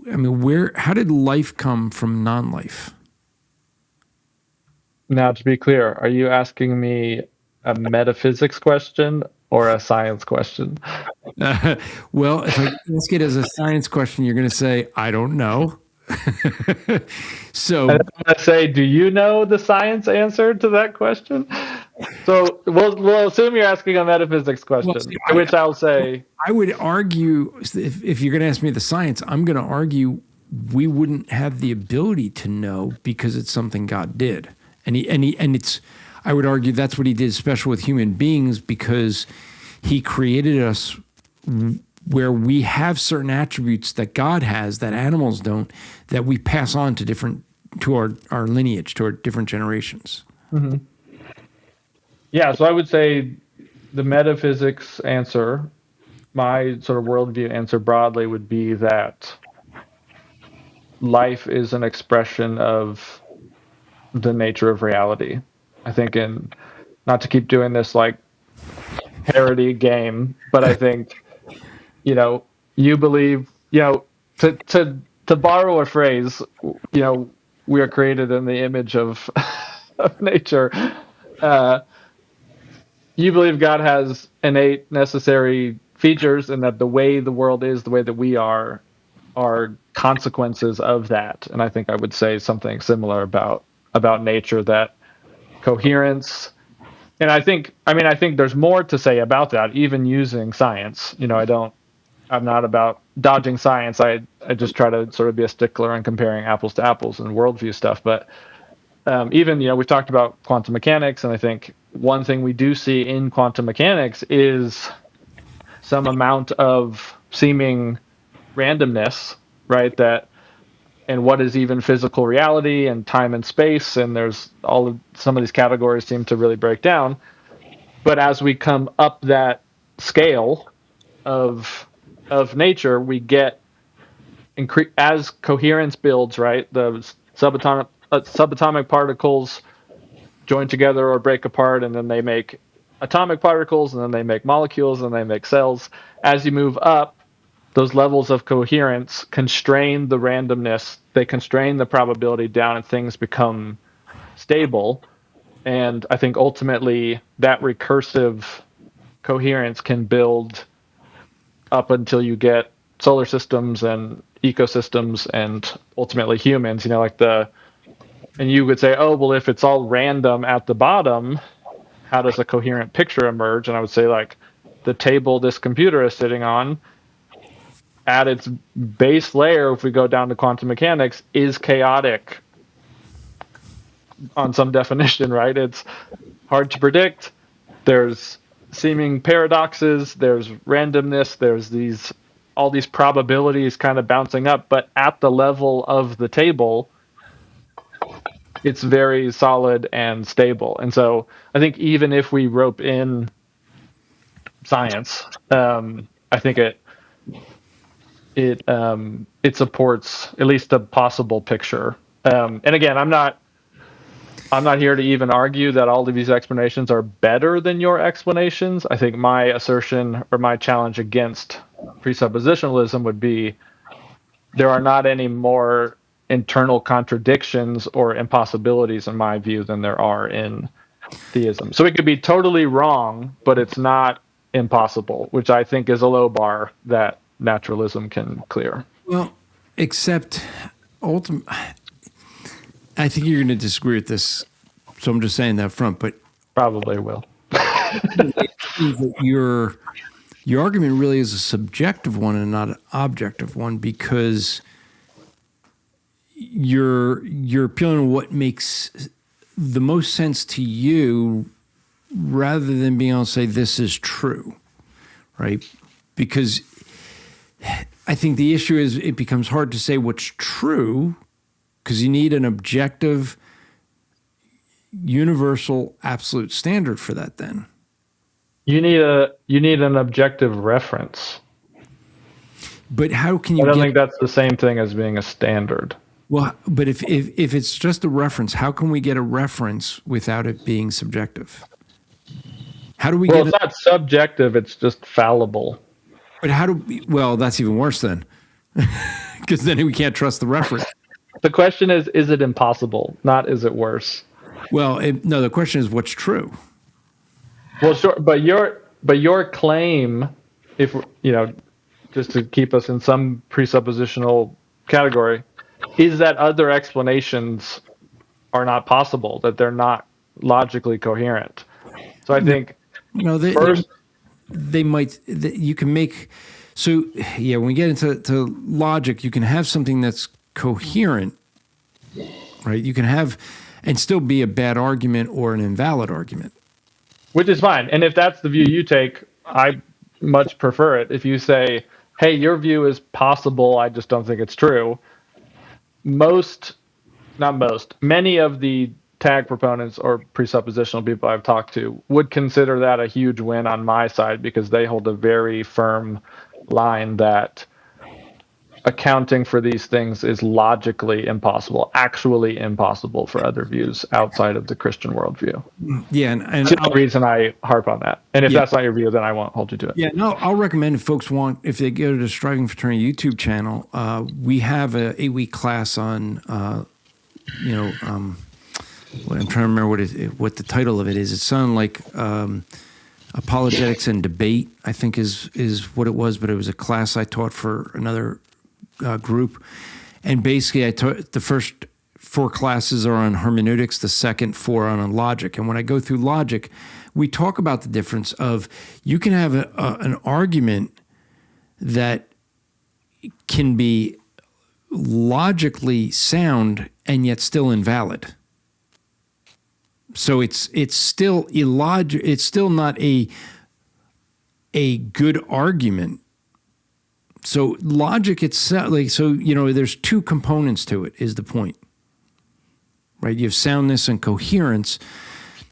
I mean, how did life come from non-life? Now, to be clear, are you asking me a metaphysics question or a science question? Well, if I ask it as a science question, you're going to say, I don't know. So I'm going to say, do you know the science answer to that question? So we'll assume you're asking a metaphysics question, which I'll say. I would argue, if you're going to ask me the science, I'm going to argue we wouldn't have the ability to know because it's something God did. I would argue that's what he did special with human beings because he created us where we have certain attributes that God has that animals don't, that we pass on to our lineage, to our different generations. Mm-hmm. Yeah, so I would say the metaphysics answer, my sort of worldview answer broadly would be that life is an expression of the nature of reality. I think not to keep doing this like parody game, but I think, you believe, to borrow a phrase, we are created in the image of nature. You believe God has innate necessary features and that the way the world is, the way that we are consequences of that. And I think I would say something similar about nature, that coherence. And I think there's more to say about that, even using science. I'm not about dodging science. I just try to sort of be a stickler on comparing apples to apples and worldview stuff. But even, we've talked about quantum mechanics, and I think one thing we do see in quantum mechanics is some amount of seeming randomness, right? And what is even physical reality and time and space, and there's some of these categories seem to really break down. But as we come up that scale of nature, we get as coherence builds, right? The subatomic particles join together or break apart, and then they make atomic particles, and then they make molecules, and they make cells. As you move up, those levels of coherence constrain the randomness, they constrain the probability down, and things become stable. And I think ultimately that recursive coherence can build up until you get solar systems and ecosystems and ultimately humans, and you would say, oh, well, if it's all random at the bottom, how does a coherent picture emerge? And I would say, like, the table this computer is sitting on at its base layer, if we go down to quantum mechanics, is chaotic on some definition, right? It's hard to predict. There's seeming paradoxes, there's randomness, there's all these probabilities kind of bouncing up, but at the level of the table, it's very solid and stable. And so I think even if we rope in science, I think it supports at least a possible picture. And again, I'm not here to even argue that all of these explanations are better than your explanations. I think my assertion or my challenge against presuppositionalism would be there are not any more internal contradictions or impossibilities in my view than there are in theism. So it could be totally wrong, but it's not impossible, which I think is a low bar that naturalism can clear. Well, except ultimately, I think you're going to disagree with this, so I'm just saying that up front, but probably will. Your argument really is a subjective one and not an objective one, because you're appealing to what makes the most sense to you rather than being able to say this is true, right? Because I think the issue is it becomes hard to say what's true because you need an objective, universal, absolute standard for that then. You need an objective reference. But how can you I don't think that's the same thing as being a standard. Well, but if it's just a reference, how can we get a reference without it being subjective? How do we Well, it's not subjective, it's just fallible. But well, that's even worse then. Because then we can't trust the reference. The question is it impossible? Not is it worse? Well, no, the question is what's true. Well, sure, but your claim, if just to keep us in some presuppositional category, is that other explanations are not possible, that they're not logically coherent. So I think they might. You can make so yeah. When we get into logic, you can have something that's coherent, right? You can have and still be a bad argument or an invalid argument. Which is fine. And if that's the view you take, I much prefer it. If you say, hey, your view is possible, I just don't think it's true. Many of the tag proponents or presuppositional people I've talked to would consider that a huge win on my side because they hold a very firm line that accounting for these things is logically impossible, actually impossible for other views outside of the Christian worldview. Yeah, and that's the reason I harp on that. And if that's not your view, then I won't hold you to it. Yeah, no, I'll recommend if folks want, if they go to the Striving Fraternity YouTube channel, we have a 8-week class on, I'm trying to remember what the title of it is. It sounded like apologetics and debate, I think is what it was, but it was a class I taught for another group. And basically I taught the first 4 classes are on hermeneutics, the second 4 are on logic. And when I go through logic, we talk about the difference of you can have an argument that can be logically sound and yet still invalid. So it's still illogical. It's still not a good argument. So logic itself, there's 2 components to it, is the point, right? You have soundness and coherence,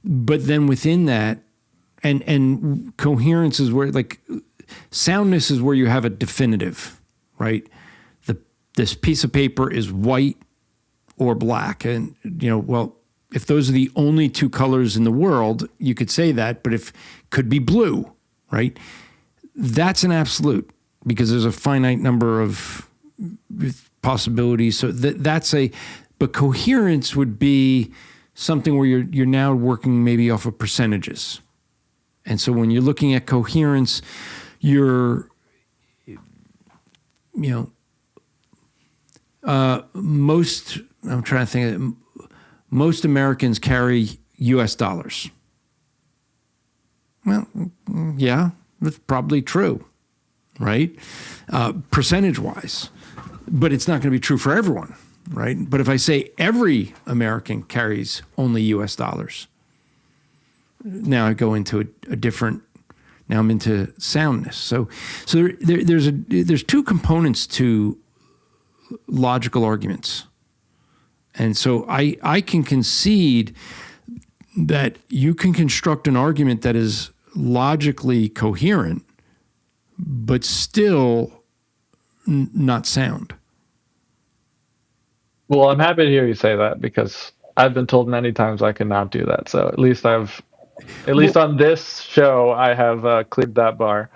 but then within that, and coherence is where, soundness is where you have a definitive, right? This piece of paper is white or black, and if those are the only 2 colors in the world, you could say that, but if could be blue, right? That's an absolute because there's a finite number of possibilities. So but coherence would be something where you're now working maybe off of percentages. And so when you're looking at coherence, most, I'm trying to think, most Americans carry U.S. dollars. Well, yeah, that's probably true, right? Percentage-wise. But it's not going to be true for everyone, right? But if I say every American carries only U.S. dollars, now I go into a different, now I'm into soundness. So there's two components to logical arguments. And so I can concede that you can construct an argument that is logically coherent, but still not sound. Well, I'm happy to hear you say that, because I've been told many times I cannot do that. So at least on this show, I have cleared that bar.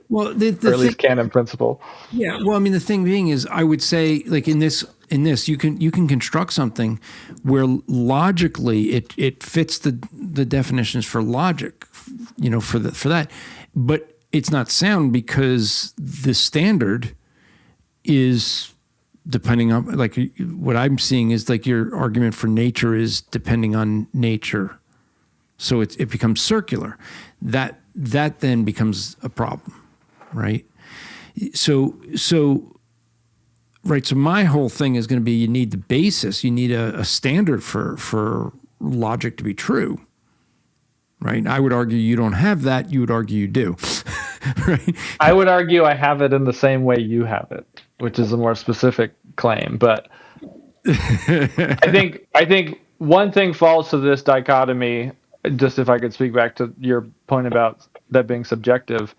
Well, or at least canon principle. Yeah. Well, I mean, the thing being is, I would say, like in this, you can construct something where logically it fits the definitions for logic, for that, but it's not sound because the standard is depending on, like, what I'm seeing is like your argument for nature is depending on nature, so it becomes circular. That then becomes a problem. Right. So my whole thing is going to be, you need the basis, you need a standard for logic to be true. Right. I would argue you don't have that. You would argue you do. Right. I would argue I have it in the same way you have it, which is a more specific claim. But I think one thing falls to this dichotomy, just if I could speak back to your point about that being subjective.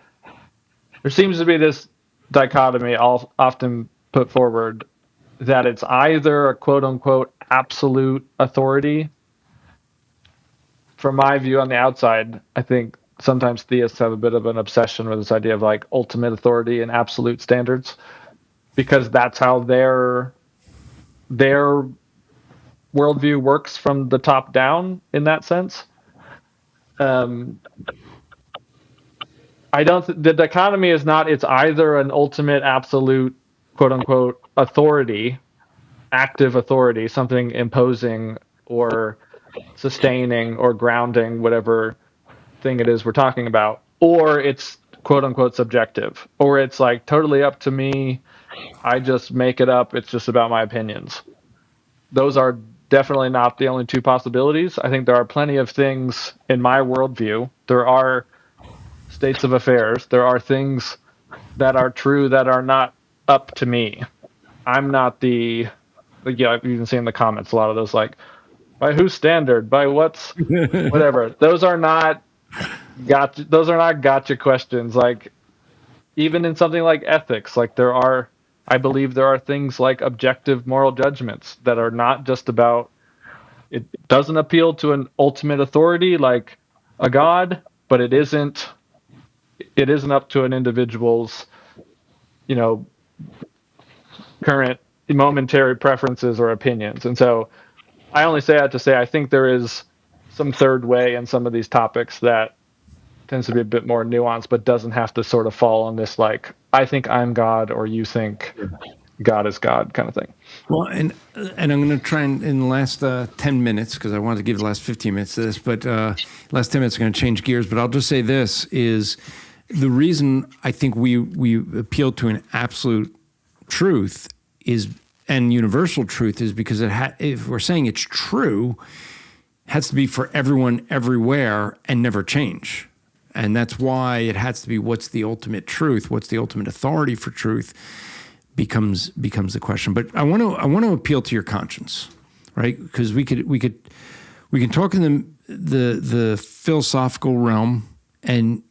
There seems to be this dichotomy often put forward that it's either a quote-unquote absolute authority. From my view on the outside, I think sometimes theists have a bit of an obsession with this idea of like ultimate authority and absolute standards, because that's how their worldview works from the top down in that sense. The dichotomy is not, it's either an ultimate absolute quote unquote authority, active authority, something imposing or sustaining or grounding whatever thing it is we're talking about, or it's quote unquote subjective, or it's like totally up to me, I just make it up, it's just about my opinions. Those are definitely not the only two possibilities. I think there are plenty of things in my worldview. There are states of affairs. There are things that are true that are not up to me. I'm not you can see in the comments a lot of those, like, by whose standard, by what's whatever. Those are not gotcha questions. Like, even in something like ethics, like I believe there are things like objective moral judgments that are not just about, it doesn't appeal to an ultimate authority like a god, but it isn't up to an individual's, current momentary preferences or opinions. And so I only say that to say I think there is some third way in some of these topics that tends to be a bit more nuanced, but doesn't have to sort of fall on this, like, I think I'm God or you think God is God kind of thing. Well, and I'm going to try and in the last 10 minutes, because I wanted to give the last 15 minutes to this, but last 10 minutes are going to change gears. But I'll just say this is the reason I think we appeal to an absolute truth and universal truth is because if we're saying it's true, it has to be for everyone everywhere and never change. And that's why it has to be, what's the ultimate truth? What's the ultimate authority for truth becomes the question. But I want to appeal to your conscience, right? Because we can talk in the philosophical realm, and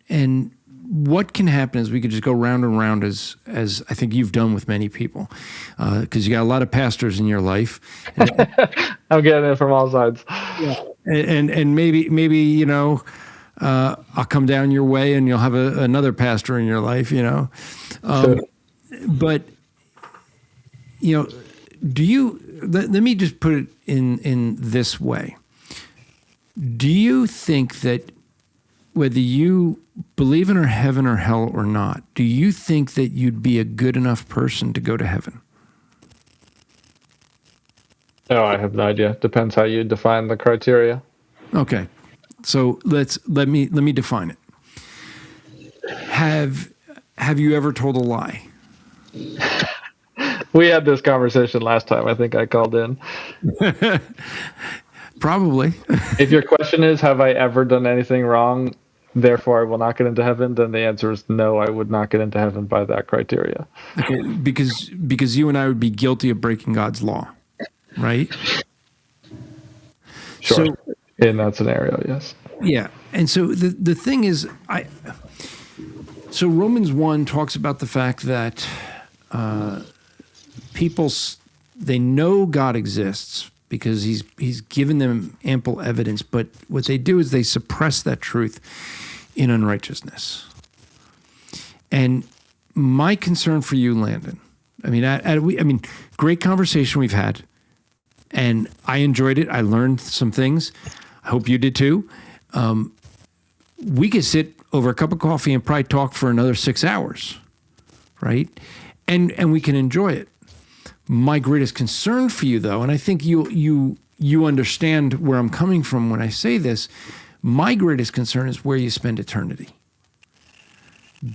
what can happen is we could just go round and round as I think you've done with many people, because you got a lot of pastors in your life. I'm getting it from all sides. Yeah. And maybe I'll come down your way and you'll have another pastor in your life, Sure. But do you? Let me just put it in this way. Do you think that whether you believe in heaven or hell or not, do you think that you'd be a good enough person to go to heaven? Oh, I have no idea. Depends how you define the criteria. Okay, so let me define it. Have you ever told a lie? We had this conversation last time. I think I called in. Probably. If your question is, have I ever done anything wrong, therefore I will not get into heaven, then the answer is no, I would not get into heaven by that criteria. Okay, because you and I would be guilty of breaking God's law, right? Sure. So, in that scenario, yes. Yeah. And so the thing is, so Romans 1 talks about the fact that people, they know God exists because he's given them ample evidence, but what they do is they suppress that truth in unrighteousness. And my concern for you, Landon, I mean, great conversation we've had, and I enjoyed it. I learned some things. I hope you did too. We could sit over a cup of coffee and probably talk for another 6 hours, right? And we can enjoy it. My greatest concern for you, though, and I think you understand where I'm coming from when I say this, my greatest concern is where you spend eternity.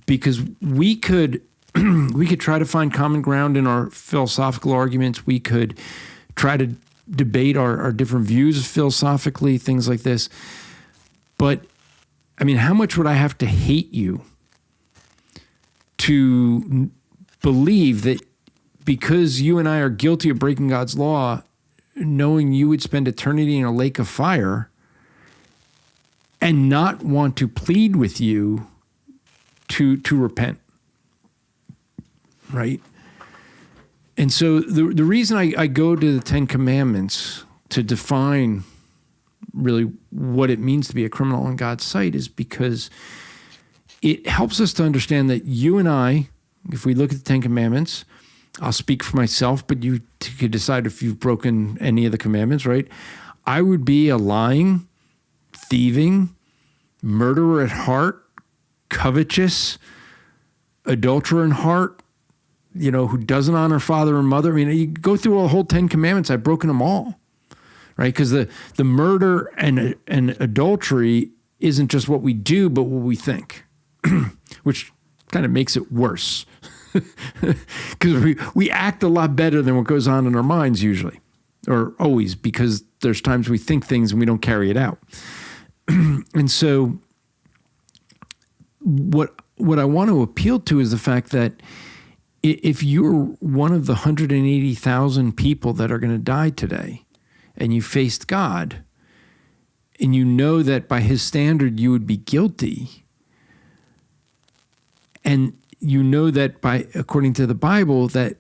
Because we could try to find common ground in our philosophical arguments. We could try to debate our different views philosophically, things like this. But, I mean, how much would I have to hate you to believe that because you and I are guilty of breaking God's law, knowing you would spend eternity in a lake of fire and not want to plead with you to repent, right? And so the reason I go to the Ten Commandments to define really what it means to be a criminal in God's sight is because it helps us to understand that you and I, if we look at the Ten Commandments, I'll speak for myself, but you could decide if you've broken any of the commandments, right? I would be a lying, thieving, murderer at heart, covetous, adulterer in heart, who doesn't honor father or mother. I mean, you go through a whole 10 commandments, I've broken them all, right? Because the murder and adultery isn't just what we do, but what we think, which kind of makes it worse. Because we act a lot better than what goes on in our minds usually, or always, because there's times we think things and we don't carry it out. And so what I want to appeal to is the fact that if you're one of the 180,000 people that are going to die today and you faced God and you know that by his standard you would be guilty, and you know that according to the Bible, that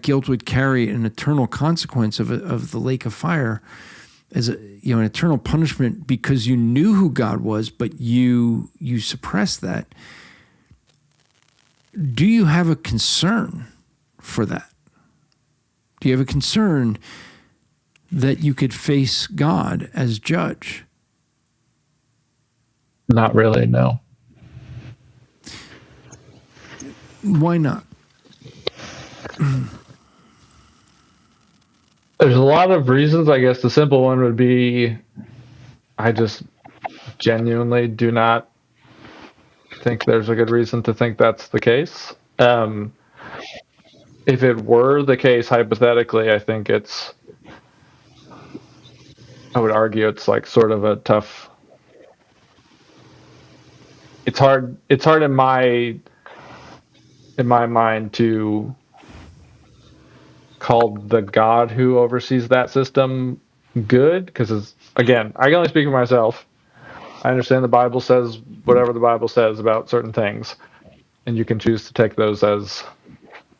guilt would carry an eternal consequence of the lake of fire as an eternal punishment because you knew who God was, but you suppressed that. Do you have a concern for that? Do you have a concern that you could face God as judge? Not really, no. Why not? There's a lot of reasons. I guess the simple one would be I just genuinely do not think there's a good reason to think that's the case. If it were the case, hypothetically, I think I would argue it's like sort of a tough, it's hard in my mind to call the God who oversees that system good, because again, I can only speak for myself. I understand the Bible says whatever the Bible says about certain things, and you can choose to take those as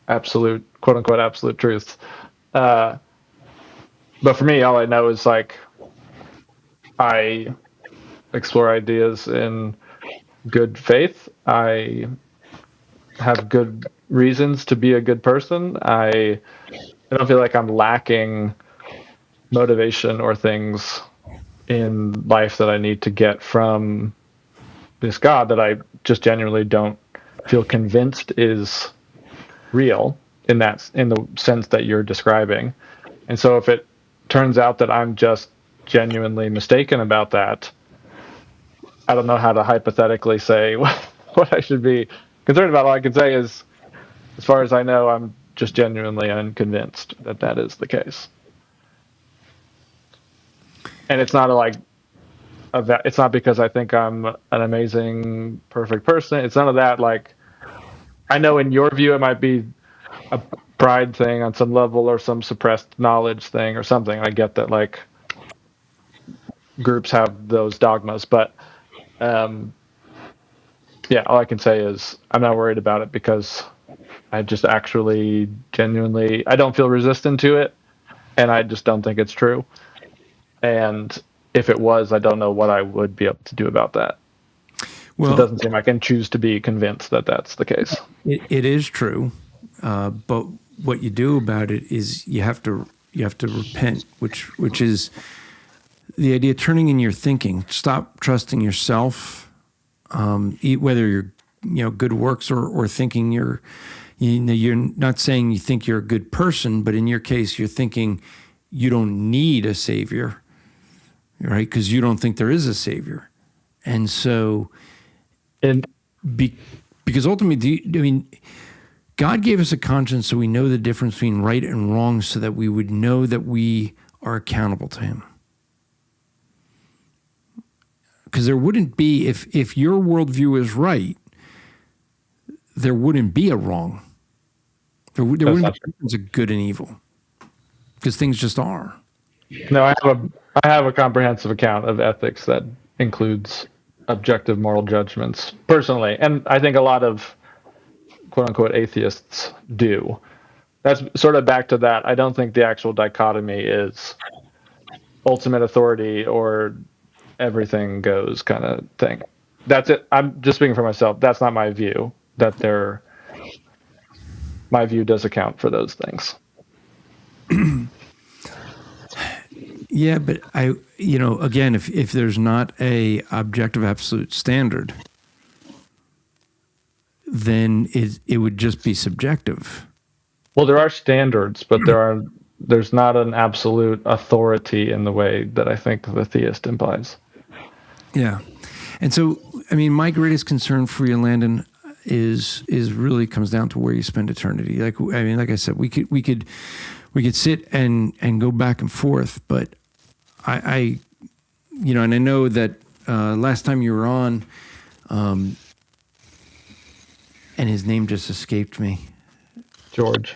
absolute, quote unquote, absolute truths. But for me, all I know is like I explore ideas in good faith. I have good reasons to be a good person. I don't feel like I'm lacking motivation or things in life that I need to get from this God that I just genuinely don't feel convinced is real in the sense that you're describing. And so if it turns out that I'm just genuinely mistaken about that, I don't know how to hypothetically say what I should be concerned about. All I can say is, as far as I know, I'm just genuinely unconvinced that that is the case. And it's not it's not because I think I'm an amazing, perfect person. It's none of that. Like, I know in your view it might be a pride thing on some level, or some suppressed knowledge thing or something. I get that, like, groups have those dogmas, but yeah, all I can say is I'm not worried about it, because I just actually genuinely, I don't feel resistant to it, and I just don't think it's true. And if it was, I don't know what I would be able to do about that. Well, so it doesn't seem I can choose to be convinced that that's the case. It is true, but what you do about it is you have to repent, which is the idea of turning in your thinking. Stop trusting yourself, whether you're good works or thinking you're not saying you think you're a good person, but in your case you're thinking you don't need a savior, right? Because you don't think there is a savior, and so. Because ultimately, God gave us a conscience so we know the difference between right and wrong, so that we would know that we are accountable to Him. Because there wouldn't be, if your worldview is right, there wouldn't be a wrong. There wouldn't be a difference of good and evil, because things just are. No, I have a comprehensive account of ethics that includes objective moral judgments, personally, and I think a lot of quote-unquote atheists do. That's sort of back to that. I don't think the actual dichotomy is ultimate authority or everything goes kind of thing. That's it. I'm just speaking for myself. That's not my view. My view does account for those things. Yeah, but again, if there's not a objective absolute standard, then it would just be subjective. Well, there are standards, but there's not an absolute authority in the way that I think the theist implies. Yeah. And so, my greatest concern for you, Landon, is really comes down to where you spend eternity. Like I said, we could sit and go back and forth, but and I know that last time you were on, and his name just escaped me. George.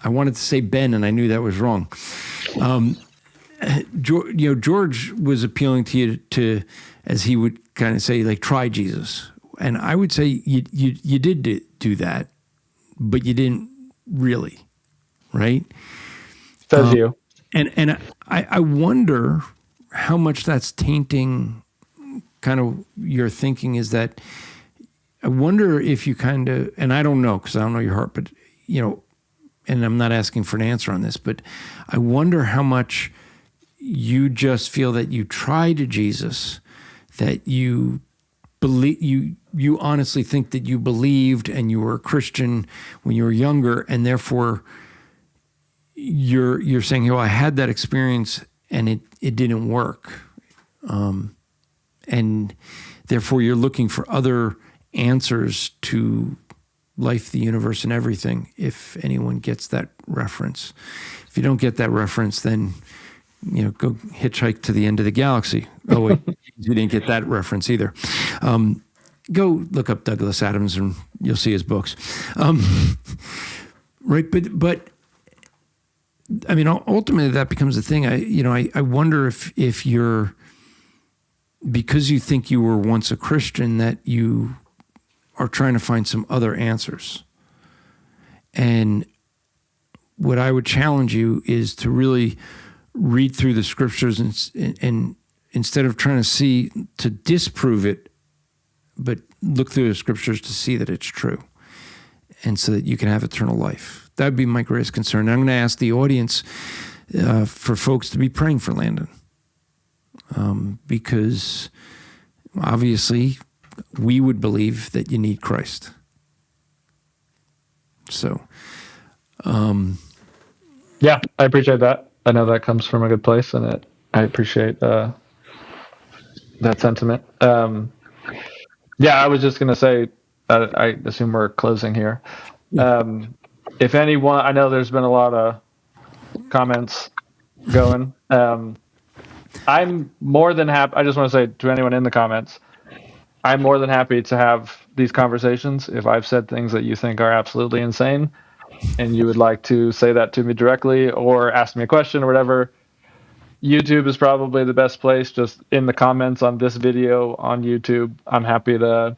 I wanted to say Ben, and I knew that was wrong. George was appealing to you to, as he would kind of say, like, try Jesus. And I would say you did do that, but you didn't really, right? Says you. And I wonder how much that's tainting kind of your thinking. Is that, I wonder if you kind of, and I don't know because I don't know your heart, but, and I'm not asking for an answer on this, but I wonder how much you just feel that you tried Jesus, that you believe, you honestly think that you believed and you were a Christian when you were younger, and therefore you're saying, I had that experience and it didn't work. And therefore you're looking for other answers to life, the universe, and everything, if anyone gets that reference. If you don't get that reference, then, go hitchhike to the end of the galaxy. Oh, wait, you didn't get that reference either. Go look up Douglas Adams and you'll see his books. Right, but ultimately that becomes the thing. I wonder if you're, because you think you were once a Christian, that you are trying to find some other answers. And what I would challenge you is to really read through the scriptures and instead of trying to disprove it, but look through the scriptures to see that it's true, and so that you can have eternal life. That would be my greatest concern. I'm going to ask the audience for folks to be praying for Landon, because obviously we would believe that you need Christ. So, yeah, I appreciate that. I know that comes from a good place, and I appreciate that sentiment. Yeah, I was just going to say, I assume we're closing here. If anyone, I know there's been a lot of comments going. I'm more than happy. I just want to say to anyone in the comments, I'm more than happy to have these conversations. If I've said things that you think are absolutely insane and you would like to say that to me directly or ask me a question or whatever, YouTube is probably the best place. Just in the comments on this video on YouTube, I'm happy to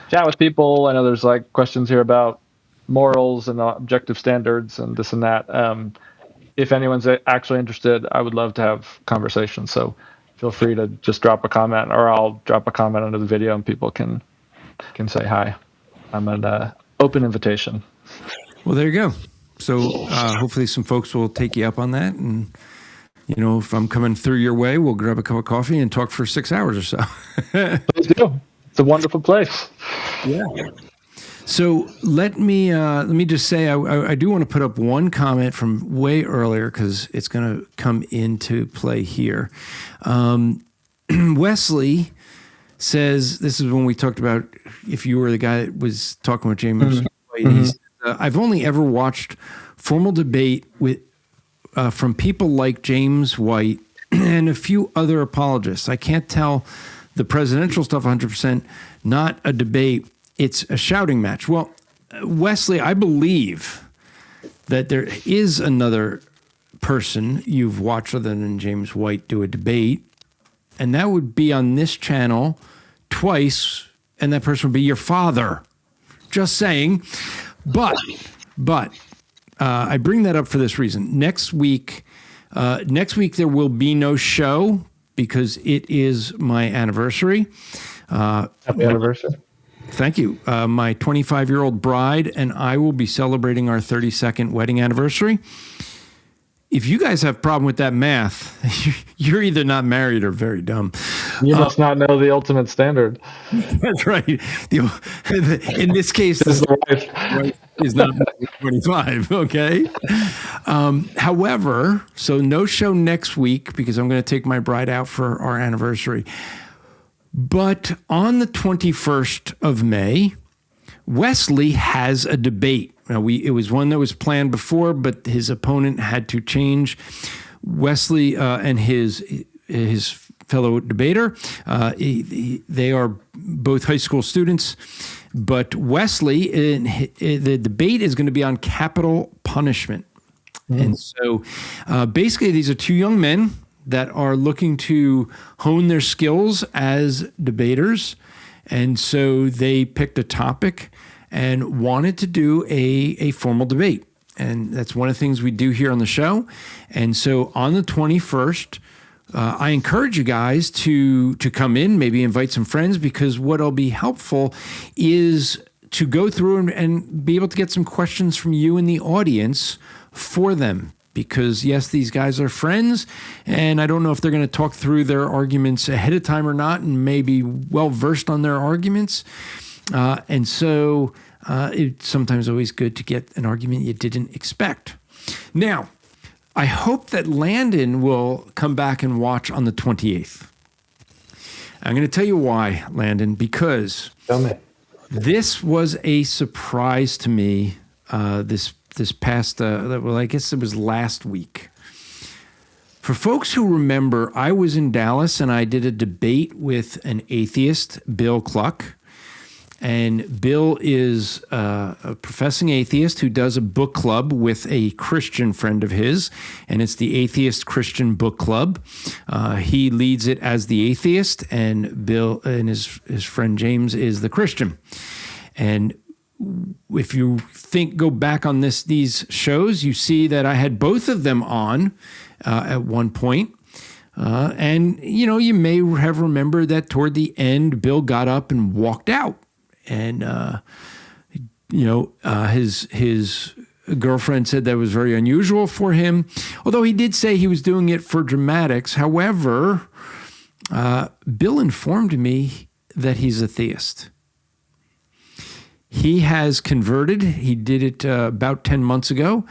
chat with people. I know there's like questions here about morals and objective standards and this and that. If anyone's actually interested, I would love to have conversations. So feel free to just drop a comment, or I'll drop a comment under the video and people can say hi. I'm an open invitation. well, there you go. So hopefully some folks will take you up on that. And, you know, if I'm coming through your way, we'll grab a cup of coffee and talk for 6 hours or so. Please do. It's a wonderful place. Yeah. So let me just say I do want to put up one comment from way earlier because it's going to come into play here. Wesley says, this is when we talked about if you were the guy that was talking with James White. He said, I've only ever watched formal debate with from people like James White and a few other apologists. I can't tell the presidential stuff 100%, not a debate. It's a shouting match. Well, Wesley, I believe that there is another person you've watched other than James White do a debate, and that would be on this channel twice, and that person would be your father. Just saying. But I bring that up for this reason. Next week there will be no show because it is my anniversary. Happy anniversary. Thank you. My 25-year-old bride and I will be celebrating our 32nd wedding anniversary. If you guys have a problem with that math, you're either not married or very dumb. You must not know the ultimate standard. That's right. In this case, the wife is not 25, okay? However, so no show next week because I'm going to take my bride out for our anniversary. But on the 21st of May, Wesley has a debate. Now, it was one that was planned before, but his opponent had to change. Wesley and his fellow debater, they are both high school students. But Wesley, the debate is going to be on capital punishment. And so basically these are two young men that are looking to hone their skills as debaters. And so they picked a topic and wanted to do a formal debate. And that's one of the things we do here on the show. And so on the 21st, I encourage you guys to come in, maybe invite some friends, because what'll be helpful is to go through and be able to get some questions from you in the audience for them. Because, yes, these guys are friends, and I don't know if they're going to talk through their arguments ahead of time or not and maybe well-versed on their arguments. And so it's sometimes always good to get an argument you didn't expect. Now, I hope that Landon will come back and watch on the 28th. I'm going to tell you why, Landon, because this was a surprise to me this past, well, I guess it was last week. For folks who remember, I was in Dallas and I did a debate with an atheist, Bill Cluck. And Bill is a professing atheist who does a book club with a Christian friend of his, and it's the Atheist Christian Book Club. He leads it as the atheist, and Bill and his friend James is the Christian. And if you go back on these shows, you see that I had both of them on at one point. And, you may have remembered that toward the end, Bill got up and walked out. And, his girlfriend said that was very unusual for him, although he did say he was doing it for dramatics. However, Bill informed me that he's a theist. He has converted. He did it about 10 months ago,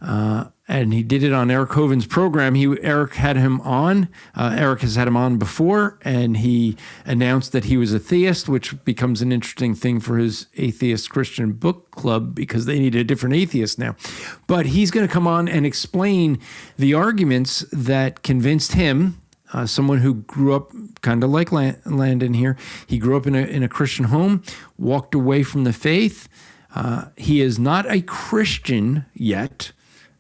and he did it on Eric Hoven's program. Eric had him on. Eric has had him on before, and he announced that he was a theist, which becomes an interesting thing for his Atheist Christian Book Club because they need a different atheist now. But he's going to come on and explain the arguments that convinced him, someone who grew up kind of like Landon here. He grew up in a Christian home, walked away from the faith. He is not a Christian yet.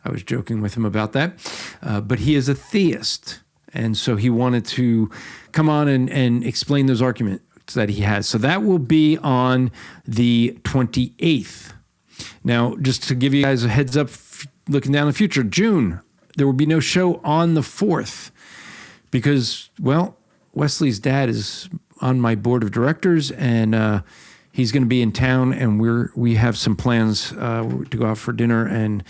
I was joking with him about that. But he is a theist. And so he wanted to come on and explain those arguments that he has. So that will be on the 28th. Now, just to give you guys a heads up, looking down the future, June, there will be no show on the 4th. Because, well, Wesley's dad is on my board of directors, and he's going to be in town, and we have some plans to go out for dinner and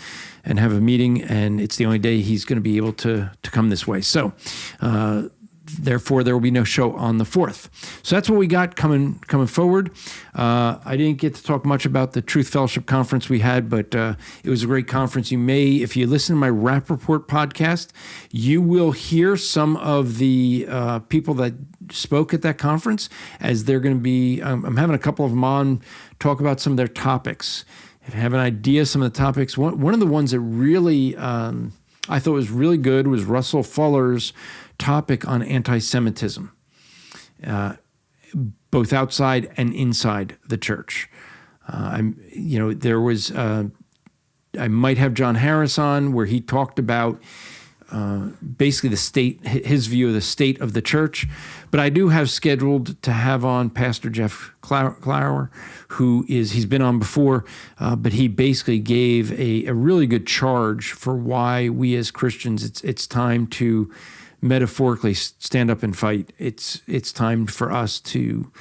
have a meeting, and it's the only day he's going to be able to come this way. So, therefore, there will be no show on the 4th. So that's what we got coming forward. I didn't get to talk much about the Truth Fellowship conference we had, but it was a great conference. You may, if you listen to my Rappaport podcast, you will hear some of the people that spoke at that conference, as they're going to be, I'm having a couple of them on talk about some of their topics. If you have an idea of some of the topics, one of the ones that really I thought was really good was Russell Fuller's topic on anti-Semitism, both outside and inside the church. There was, I might have John Harris on, where he talked about basically the state, his view of the state of the church. But I do have scheduled to have on Pastor Jeff Clower, he's been on before, but he basically gave a really good charge for why we as Christians, it's time to metaphorically stand up and fight. It's time for us to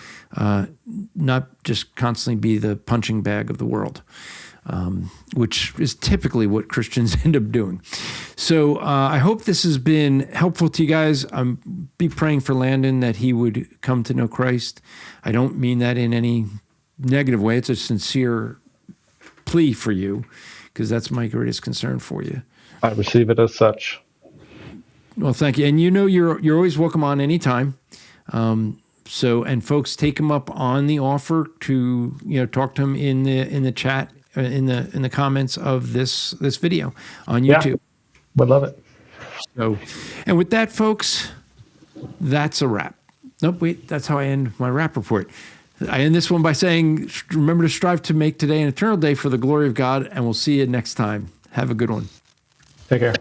not just constantly be the punching bag of the world, which is typically what Christians end up doing. So I hope this has been helpful to you guys. Be praying for Landon that he would come to know Christ. I don't mean that in any negative way. It's a sincere plea for you, because that's my greatest concern for you. I receive it as such. Well, thank you. And you're always welcome on anytime. And folks, take him up on the offer to talk to him in the chat, in the comments of this video on YouTube. Yeah, would love it. So, and with that, folks, that's a wrap. Nope, wait, that's how I end my rap report. I end this one by saying, remember to strive to make today an eternal day for the glory of God, and we'll see you next time. Have a good one. Take care.